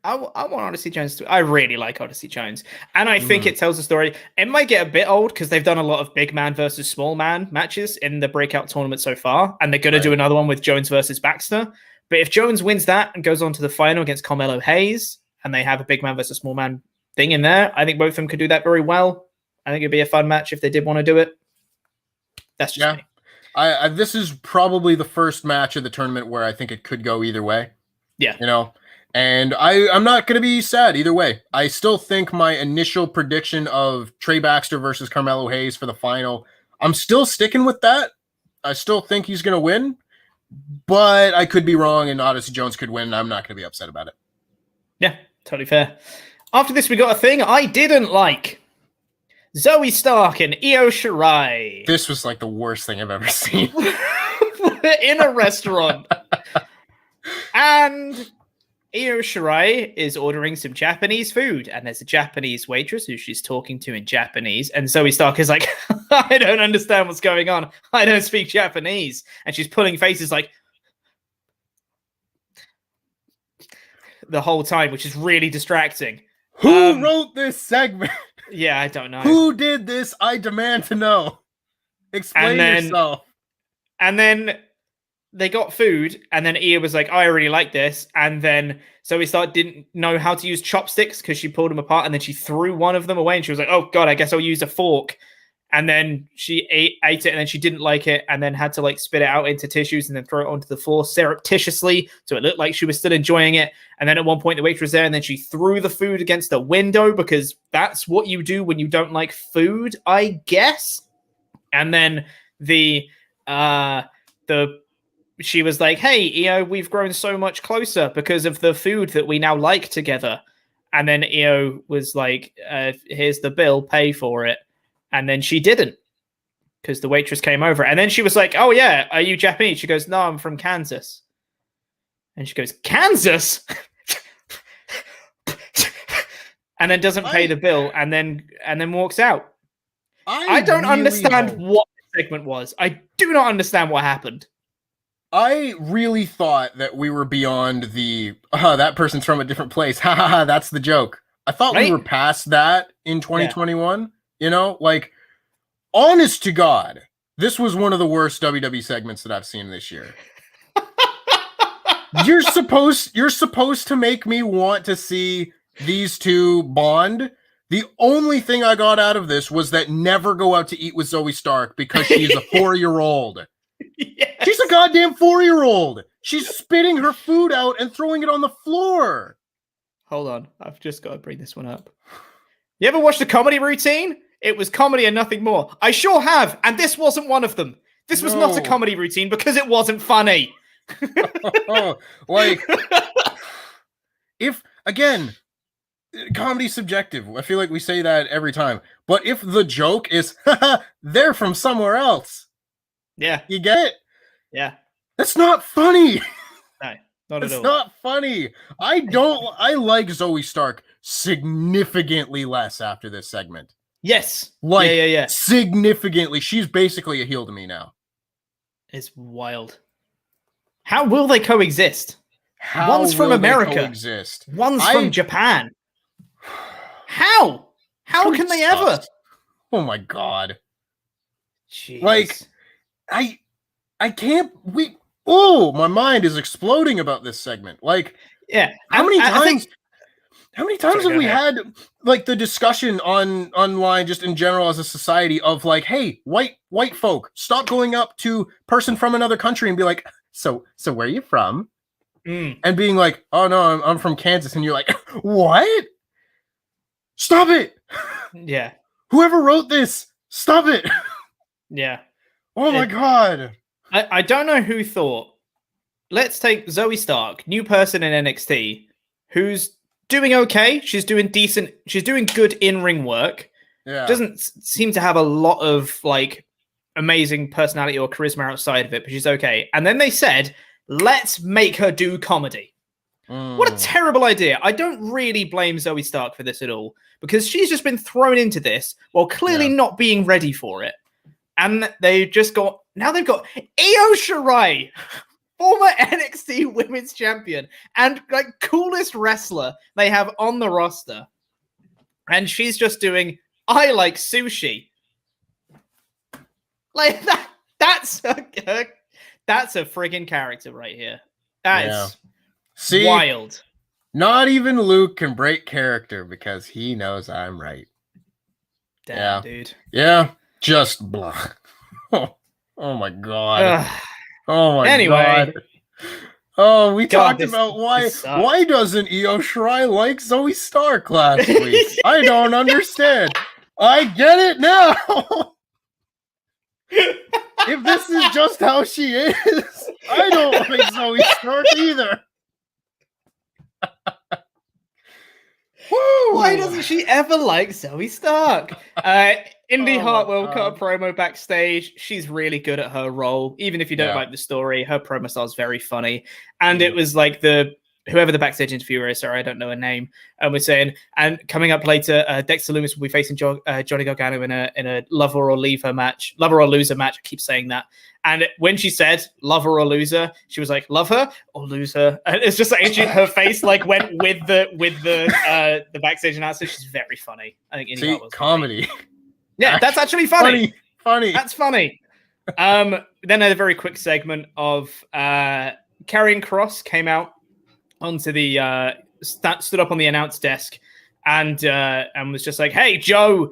Speaker 3: I want Odyssey Jones to... I really like Odyssey Jones. And I think it tells the story. It might get a bit old because they've done a lot of big man versus small man matches in the breakout tournament so far. And they're going to do another one with Jones versus Baxter. But if Jones wins that and goes on to the final against Carmelo Hayes, and they have a big man versus small man thing in there, I think both of them could do that very well. I think it'd be a fun match if they did want to do it. That's just me.
Speaker 4: This is probably the first match of the tournament where I think it could go either way.
Speaker 3: Yeah.
Speaker 4: You know? And I'm not going to be sad either way. I still think my initial prediction of Trey Baxter versus Carmelo Hayes for the final, I'm still sticking with that. I still think he's going to win, but I could be wrong and Odyssey Jones could win. And I'm not going to be upset about it.
Speaker 3: Yeah, totally fair. After this, we got a thing I didn't like. Zoey Stark and Io Shirai.
Speaker 4: This was like the worst thing I've ever seen.
Speaker 3: In a restaurant. And Io Shirai is ordering some Japanese food, and there's a Japanese waitress who she's talking to in Japanese, and Zoey Stark is like, I don't understand what's going on. I don't speak Japanese. And she's pulling faces like the whole time, which is really distracting.
Speaker 4: Who wrote this segment?
Speaker 3: Yeah, I don't know.
Speaker 4: Who did this? I demand to know. Explain yourself.
Speaker 3: And then they got food, and then Io was like, oh, I really like this. And then Zoey Stark didn't know how to use chopsticks because she pulled them apart, and then she threw one of them away, and she was like, oh, God, I guess I'll use a fork. And then she ate it, and then she didn't like it, and then had to like spit it out into tissues and then throw it onto the floor surreptitiously, so it looked like she was still enjoying it. And then at one point, the waitress was there, and then she threw the food against the window because that's what you do when you don't like food, I guess. And then she was like, hey, Io, we've grown so much closer because of the food that we now like together. And then Io was like, here's the bill, pay for it. And then she didn't because the waitress came over. And then she was like, oh, yeah, are you Japanese? She goes, no, I'm from Kansas. And she goes, Kansas? And then doesn't pay the bill and then walks out. I don't understand what the segment was. I do not understand what happened.
Speaker 4: I really thought that we were beyond the, that person's from a different place. Ha ha ha, that's the joke. I thought we were past that in 2021. Yeah. You know, like, honest to God, this was one of the worst WWE segments that I've seen this year. You're supposed to make me want to see these two bond. The only thing I got out of this was that never go out to eat with Zoey Stark because she's a 4-year-old. Yes. She's a goddamn 4-year-old. She's spitting her food out and throwing it on the floor.
Speaker 3: Hold on. I've just got to bring this one up. You ever watched the comedy routine? It was comedy and nothing more. I sure have. And this wasn't one of them. This was not a comedy routine because it wasn't funny.
Speaker 4: Like, if, again, comedy's subjective. I feel like we say that every time. But if the joke is, they're from somewhere else.
Speaker 3: Yeah.
Speaker 4: You get it?
Speaker 3: Yeah.
Speaker 4: That's not funny.
Speaker 3: No, not at all.
Speaker 4: It's not funny. I like Zoey Stark significantly less after this segment.
Speaker 3: Yes.
Speaker 4: Like,
Speaker 3: yeah.
Speaker 4: Significantly. She's basically a heel to me now.
Speaker 3: It's wild. How will they coexist? One's from America. One's from Japan. How? How can they ever?
Speaker 4: Oh my God.
Speaker 3: Jeez.
Speaker 4: Like, I can't, my mind is exploding about this segment. Like,
Speaker 3: yeah.
Speaker 4: How many times have we had like the discussion online just in general as a society of like, hey, white folk, stop going up to person from another country and be like, so where are you from? And being like, oh no, I'm from Kansas. And you're like, what? Stop it.
Speaker 3: Yeah.
Speaker 4: Whoever wrote this, stop it.
Speaker 3: Yeah.
Speaker 4: Oh my God.
Speaker 3: I don't know who thought, let's take Zoey Stark, new person in NXT, who's doing okay. She's doing decent. She's doing good in-ring work.
Speaker 4: Yeah.
Speaker 3: Doesn't seem to have a lot of like amazing personality or charisma outside of it, but she's okay. And then they said, let's make her do comedy. What a terrible idea. I don't really blame Zoey Stark for this at all, because she's just been thrown into this while clearly not being ready for it. And they've got Io Shirai, former NXT Women's Champion and like coolest wrestler they have on the roster. And she's just doing, I like sushi. Like that's a friggin' character right here. That is wild.
Speaker 4: Not even Luke can break character because he knows I'm right.
Speaker 3: Damn, dude.
Speaker 4: Yeah, just blah. Oh my god. Oh my god. Oh, we talked about why doesn't Io Shirai like Zoey Stark last week? I don't understand. I get it now. If this is just how she is, I don't like Zoey Stark either.
Speaker 3: Why doesn't she ever like Zoey Stark? Indy Hartwell cut a promo backstage. She's really good at her role. Even if you don't like the story, her promo style is very funny. And it was like whoever the backstage interviewer is, sorry, I don't know her name, and we're saying, and coming up later, Dexter Lumis will be facing Johnny Gargano in a lover or loser match. I keep saying that. And when she said lover or loser, she was like, love her or lose her. And it's just like her face like went with the backstage announcer. She's very funny. I think Indy Hartwell's
Speaker 4: comedy.
Speaker 3: Funny. Yeah, that's actually funny.
Speaker 4: Funny.
Speaker 3: That's funny. Then a very quick segment of Karrion Kross came out onto the stood up on the announce desk and was just like, "Hey, Joe,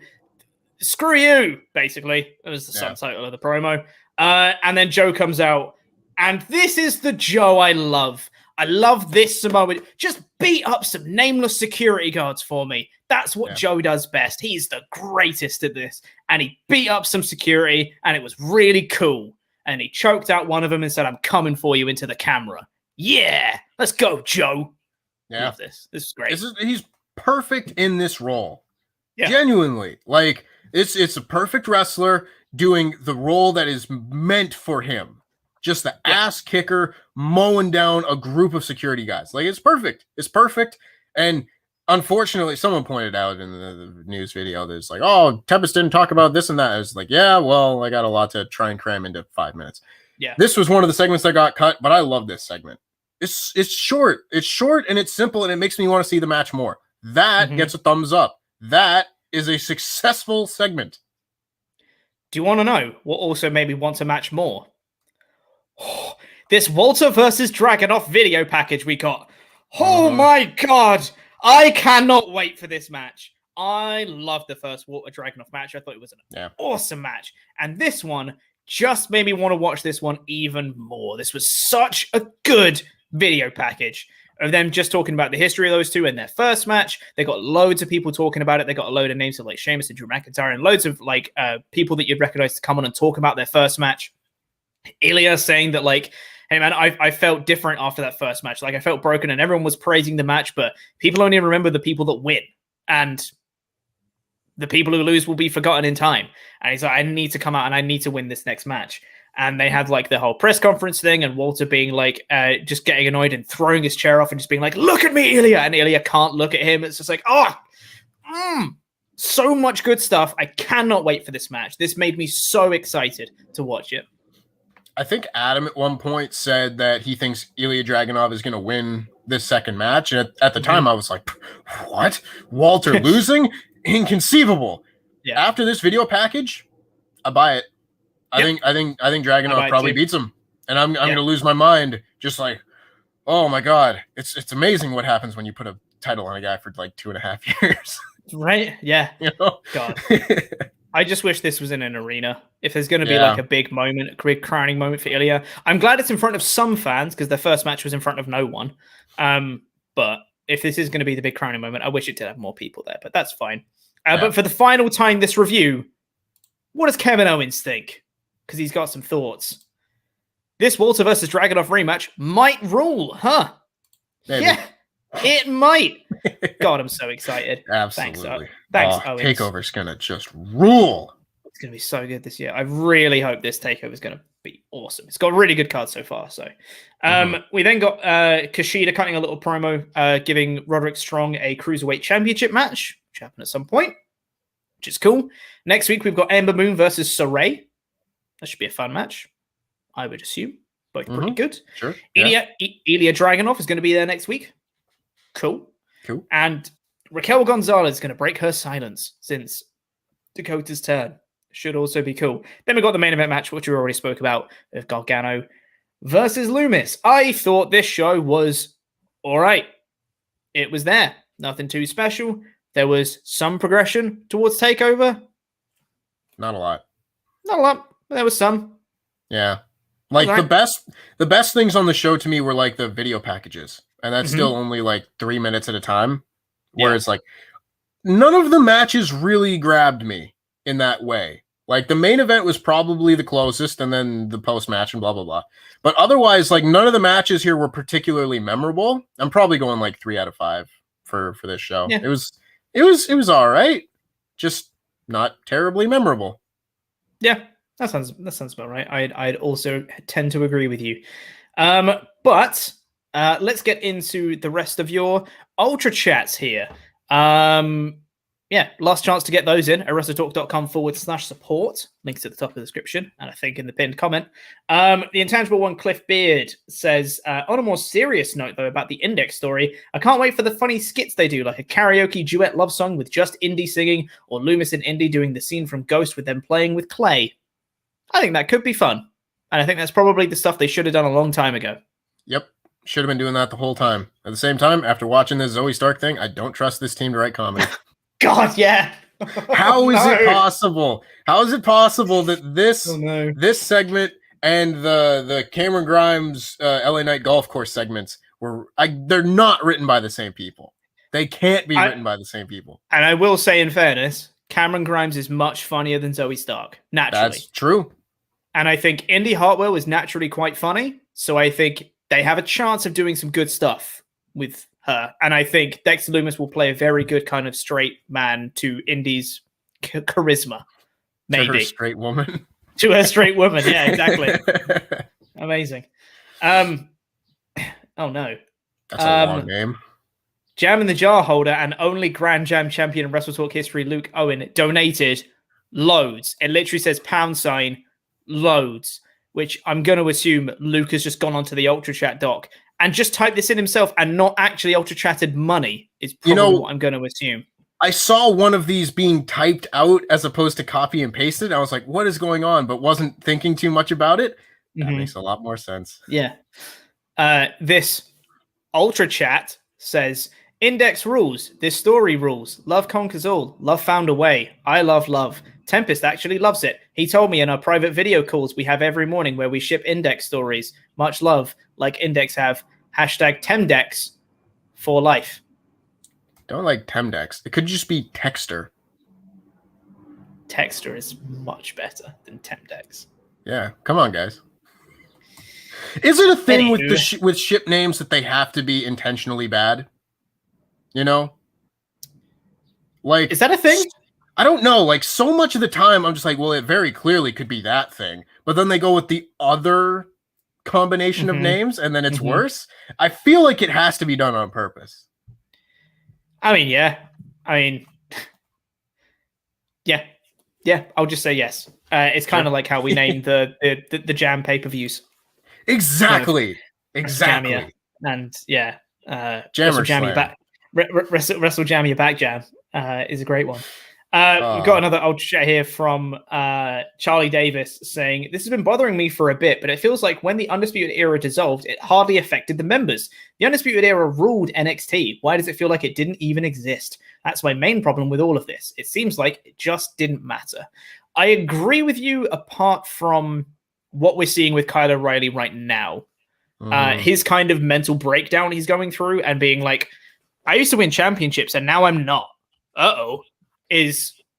Speaker 3: screw you!" Basically, that was the subtitle of the promo. And then Joe comes out, and this is the Joe I love. I love this Samoa. Just beat up some nameless security guards for me. That's what Joe does best. He's the greatest at this. And he beat up some security, and it was really cool. And he choked out one of them and said, "I'm coming for you," into the camera. Yeah, let's go, Joe.
Speaker 4: Yeah.
Speaker 3: Love this. This is great.
Speaker 4: He's perfect in this role.
Speaker 3: Yeah.
Speaker 4: Genuinely. Like, it's a perfect wrestler doing the role that is meant for him. Just the ass kicker mowing down a group of security guys. Like, it's perfect. It's perfect. And unfortunately, someone pointed out in the news video, there's like, oh, Tempest didn't talk about this and that. I was like, yeah, well, I got a lot to try and cram into 5 minutes.
Speaker 3: Yeah.
Speaker 4: This was one of the segments that got cut, but I love this segment. It's short. It's short and it's simple, and it makes me want to see the match more. That gets a thumbs up. That is a successful segment.
Speaker 3: Do you want to know what also made me want to match more? This Walter versus Dragunov video package we got. Oh my god! I cannot wait for this match. I loved the first Walter Dragunov match. I thought it was an awesome match. And this one just made me want to watch this one even more. This was such a good video package of them just talking about the history of those two in their first match. They got loads of people talking about it. They got a load of names of like Sheamus and Drew McIntyre and loads of like people that you'd recognize to come on and talk about their first match. Ilya saying that like, hey man, I felt different after that first match. Like I felt broken and everyone was praising the match, but people only remember the people that win. And the people who lose will be forgotten in time. And he's like, I need to come out and I need to win this next match. And they had like the whole press conference thing and Walter being like, just getting annoyed and throwing his chair off and just being like, look at me, Ilya. And Ilya can't look at him. It's just like, so much good stuff. I cannot wait for this match. This made me so excited to watch it.
Speaker 4: I think Adam at one point said that he thinks Ilya Dragunov is going to win this second match. And at the time I was like, what? Walter losing? Inconceivable. Yeah. After this video package, I buy it. I think Dragunov probably beats him, and I'm going to lose my mind. Just like, oh my god, it's amazing what happens when you put a title on a guy for like 2.5 years,
Speaker 3: right? Yeah, you know? God, I just wish this was in an arena. If there's going to be like a big moment, a big crowning moment for Ilya, I'm glad it's in front of some fans because their first match was in front of no one. But if this is going to be the big crowning moment, I wish it did have more people there. But that's fine. But for the final time this review, what does Kevin Owens think? Because he's got some thoughts. This Walter versus Dragunov rematch might rule, huh?
Speaker 4: Maybe.
Speaker 3: Yeah, it might. God, I'm so excited.
Speaker 4: Absolutely.
Speaker 3: Thanks, Owens.
Speaker 4: Takeover's gonna just rule.
Speaker 3: It's going to be so good this year. I really hope this takeover is going to be awesome. It's got a really good card so far. So, we then got Kushida cutting a little promo, giving Roderick Strong a cruiserweight championship match, which happened at some point, which is cool. Next week we've got Ember Moon versus Saray. That should be a fun match, I would assume. Both pretty good.
Speaker 4: Sure.
Speaker 3: Ilya Dragunov is going to be there next week. Cool. And Raquel Gonzalez is going to break her silence since Dakota's turn. Should also be cool. Then we got the main event match, which we already spoke about, of Gargano versus Loomis. I thought this show was all right. It was there. Nothing too special. There was some progression towards TakeOver.
Speaker 4: Not a lot.
Speaker 3: Not a lot, but there was some.
Speaker 4: Yeah. Like the best things on the show to me were like the video packages. And that's still only like 3 minutes at a time. Where it's like none of the matches really grabbed me in that way. Like the main event was probably the closest, and then the post match and blah blah blah. But otherwise, like none of the matches here were particularly memorable. I'm probably going like 3 out of 5 for this show. Yeah. It was all right, just not terribly memorable.
Speaker 3: Yeah, that sounds about right. I'd also tend to agree with you. But let's get into the rest of your Ultrachats here. Last chance to get those in at WrestleTalk.com/support. Links at the top of the description, and I think in the pinned comment. The Intangible One, Cliff Beard, says, on a more serious note, though, about the InDex story, I can't wait for the funny skits they do, like a karaoke duet love song with just Indy singing, or Loomis and Indy doing the scene from Ghost with them playing with clay. I think that could be fun. And I think that's probably the stuff they should have done a long time ago.
Speaker 4: Yep. Should have been doing that the whole time. At the same time, after watching this Zoey Stark thing, I don't trust this team to write comedy.
Speaker 3: God, yeah.
Speaker 4: How is it possible? How is it possible that this segment and the Cameron Grimes LA Knight golf course segments they're not written by the same people. They can't be written by the same people.
Speaker 3: And I will say, in fairness, Cameron Grimes is much funnier than Zoey Stark, naturally.
Speaker 4: That's true.
Speaker 3: And I think Indy Hartwell is naturally quite funny, so I think they have a chance of doing some good stuff with her. And I think Dexter Loomis will play a very good kind of straight man to Indy's charisma. Maybe.
Speaker 4: To her straight woman.
Speaker 3: To her straight woman, yeah, exactly. Amazing. Oh, no.
Speaker 4: That's a long name.
Speaker 3: Jam in the Jar holder and only Grand Jam champion in WrestleTalk history, Luke Owen, donated loads. It literally says # loads, which I'm going to assume Luke has just gone onto the Ultra Chat doc and just typed this in himself and not actually Ultra Chatted money is probably what I'm going to assume.
Speaker 4: I saw one of these being typed out as opposed to copy and pasted. I was like, what is going on? But wasn't thinking too much about it. That makes a lot more sense.
Speaker 3: Yeah. This Ultra Chat says, Index rules. This story rules. Love conquers all. Love found a way. I love love. Tempest actually loves it. He told me in our private video calls we have every morning where we ship Index stories. Much love, like Index have. #Temdex for life.
Speaker 4: Don't like Temdex. It could just be Texter.
Speaker 3: Texter is much better than Temdex.
Speaker 4: Yeah, come on, guys. Is it a thing with ship names that they have to be intentionally bad? You know? Like,
Speaker 3: is that a thing?
Speaker 4: I don't know. Like, so much of the time, I'm just like, well, it very clearly could be that thing. But then they go with the other combination of names, and then it's worse. I feel like it has to be done on purpose.
Speaker 3: I mean, yeah. Yeah. I'll just say yes. It's kind of like how we named the Jam pay-per-views.
Speaker 4: Exactly. Exactly.
Speaker 3: Jamia. And yeah,
Speaker 4: Jammer
Speaker 3: Jammy back. Wrestle Jammy Back Jam is a great one. We've got another old chat here from Charlie Davis saying, this has been bothering me for a bit, but it feels like when the Undisputed Era dissolved, it hardly affected the members. The Undisputed Era ruled NXT. Why does it feel like it didn't even exist? That's my main problem with all of this. It seems like it just didn't matter. I agree with you apart from what we're seeing with Kyle O'Reilly right now. His kind of mental breakdown he's going through and being like, I used to win championships and now I'm not.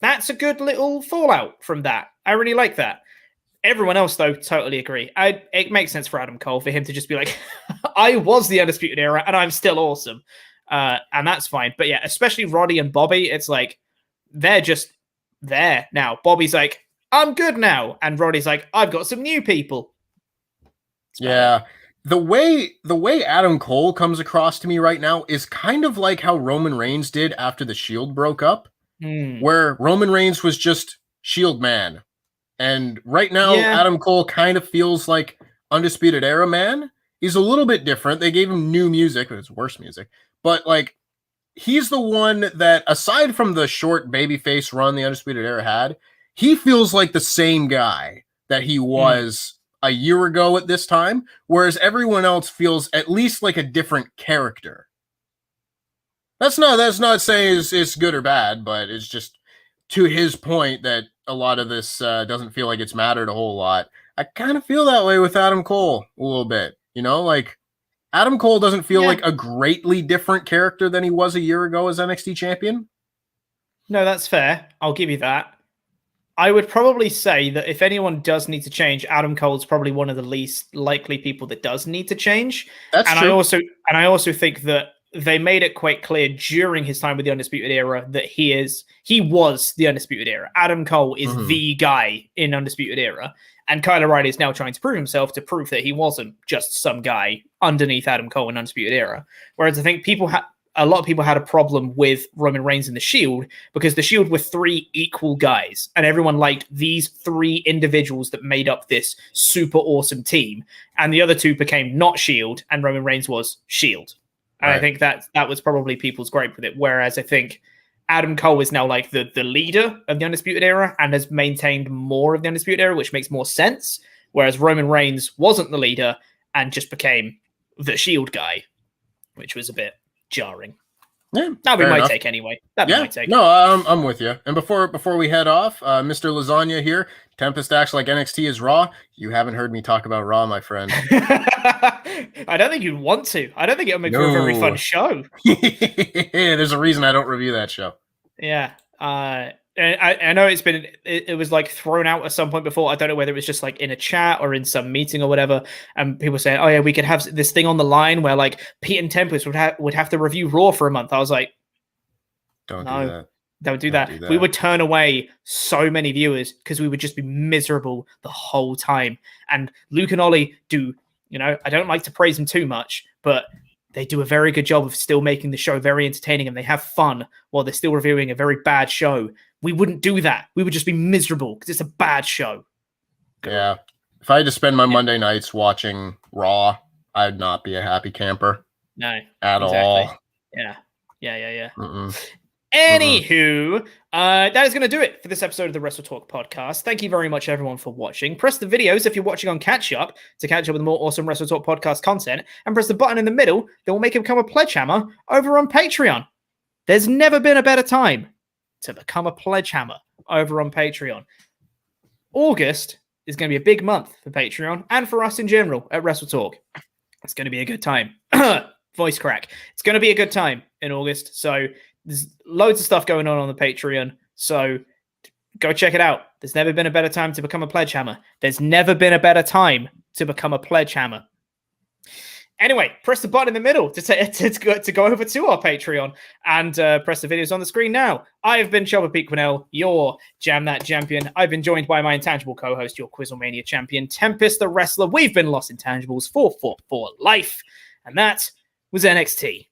Speaker 3: That's a good little fallout from that. I really like that. Everyone else, though, totally agree. It makes sense for Adam Cole for him to just be like, I was the Undisputed Era and I'm still awesome. And that's fine. But yeah, especially Roddy and Bobby, it's like, they're just there now. Bobby's like, I'm good now. And Roddy's like, I've got some new people.
Speaker 4: Yeah. The way Adam Cole comes across to me right now is kind of like how Roman Reigns did after the Shield broke up, where Roman Reigns was just Shield man. And right now, Adam Cole kind of feels like Undisputed Era man. He's a little bit different. They gave him new music, but it's worse music. But like, he's the one that, aside from the short babyface run the Undisputed Era had, he feels like the same guy that he was a year ago at this time, whereas everyone else feels at least like a different character. That's not saying it's good or bad, but it's just to his point that a lot of this doesn't feel like it's mattered a whole lot. I kind of feel that way with Adam Cole a little bit. You know, like Adam Cole doesn't feel like a greatly different character than he was a year ago as NXT champion.
Speaker 3: No, that's fair. I'll give you that. I would probably say that if anyone does need to change, Adam Cole's probably one of the least likely people that does need to change.
Speaker 4: That's true.
Speaker 3: I also think that they made it quite clear during his time with the Undisputed Era that he was the Undisputed Era. Adam Cole is the guy in Undisputed Era. And Kyle O'Reilly is now trying to prove himself to prove that he wasn't just some guy underneath Adam Cole in Undisputed Era. Whereas I think a lot of people had a problem with Roman Reigns and The Shield because The Shield were three equal guys and everyone liked these three individuals that made up this super awesome team. And the other two became not Shield and Roman Reigns was Shield. And I think that was probably people's gripe with it. Whereas I think Adam Cole is now like the leader of the Undisputed Era and has maintained more of the Undisputed Era, which makes more sense. Whereas Roman Reigns wasn't the leader and just became the Shield guy, which was a bit jarring.
Speaker 4: Yeah,
Speaker 3: that'd be my take anyway. That'd be my take.
Speaker 4: No, I'm with you. And before we head off, Mr. Lasagna here. Tempest acts like NXT is Raw. You haven't heard me talk about Raw, my friend.
Speaker 3: I don't think you'd want to. I don't think it'll make for a very fun show.
Speaker 4: There's a reason I don't review that show.
Speaker 3: Yeah. And I know it was like thrown out at some point before. I don't know whether it was just like in a chat or in some meeting or whatever. And people saying, oh yeah, we could have this thing on the line where like Pete and Tempest would have to review Raw for a month. I was like,
Speaker 4: Don't do that.
Speaker 3: Don't do that. We would turn away so many viewers because we would just be miserable the whole time. And Luke and Ollie do, I don't like to praise them too much, but they do a very good job of still making the show very entertaining and they have fun while they're still reviewing a very bad show. We wouldn't do that. We would just be miserable because it's a bad show.
Speaker 4: Yeah. If I had to spend my Monday nights watching Raw, I'd not be a happy camper.
Speaker 3: No.
Speaker 4: At all.
Speaker 3: Yeah.
Speaker 4: Mm-mm.
Speaker 3: Anywho, that is going to do it for this episode of the WrestleTalk Podcast. Thank you very much, everyone, for watching. Press the videos if you're watching on Catch Up to catch up with more awesome WrestleTalk Podcast content, and press the button in the middle that will make you become a pledge hammer over on Patreon. There's never been a better time to become a pledge hammer over on Patreon. August is going to be a big month for Patreon and for us in general at WrestleTalk. It's going to be a good time. Voice crack. It's going to be a good time in August, so there's loads of stuff going on the Patreon, so go check it out. There's never been a better time to become a pledge hammer. There's never been a better time to become a pledge hammer. Anyway, press the button in the middle to go over to our Patreon and press the videos on the screen now. I have been Chopper Pete Quinnell, your Jam That Champion. I've been joined by my intangible co-host, your Quizzlemania champion, Tempest the Wrestler. We've been Lost Intangibles for life, and that was NXT.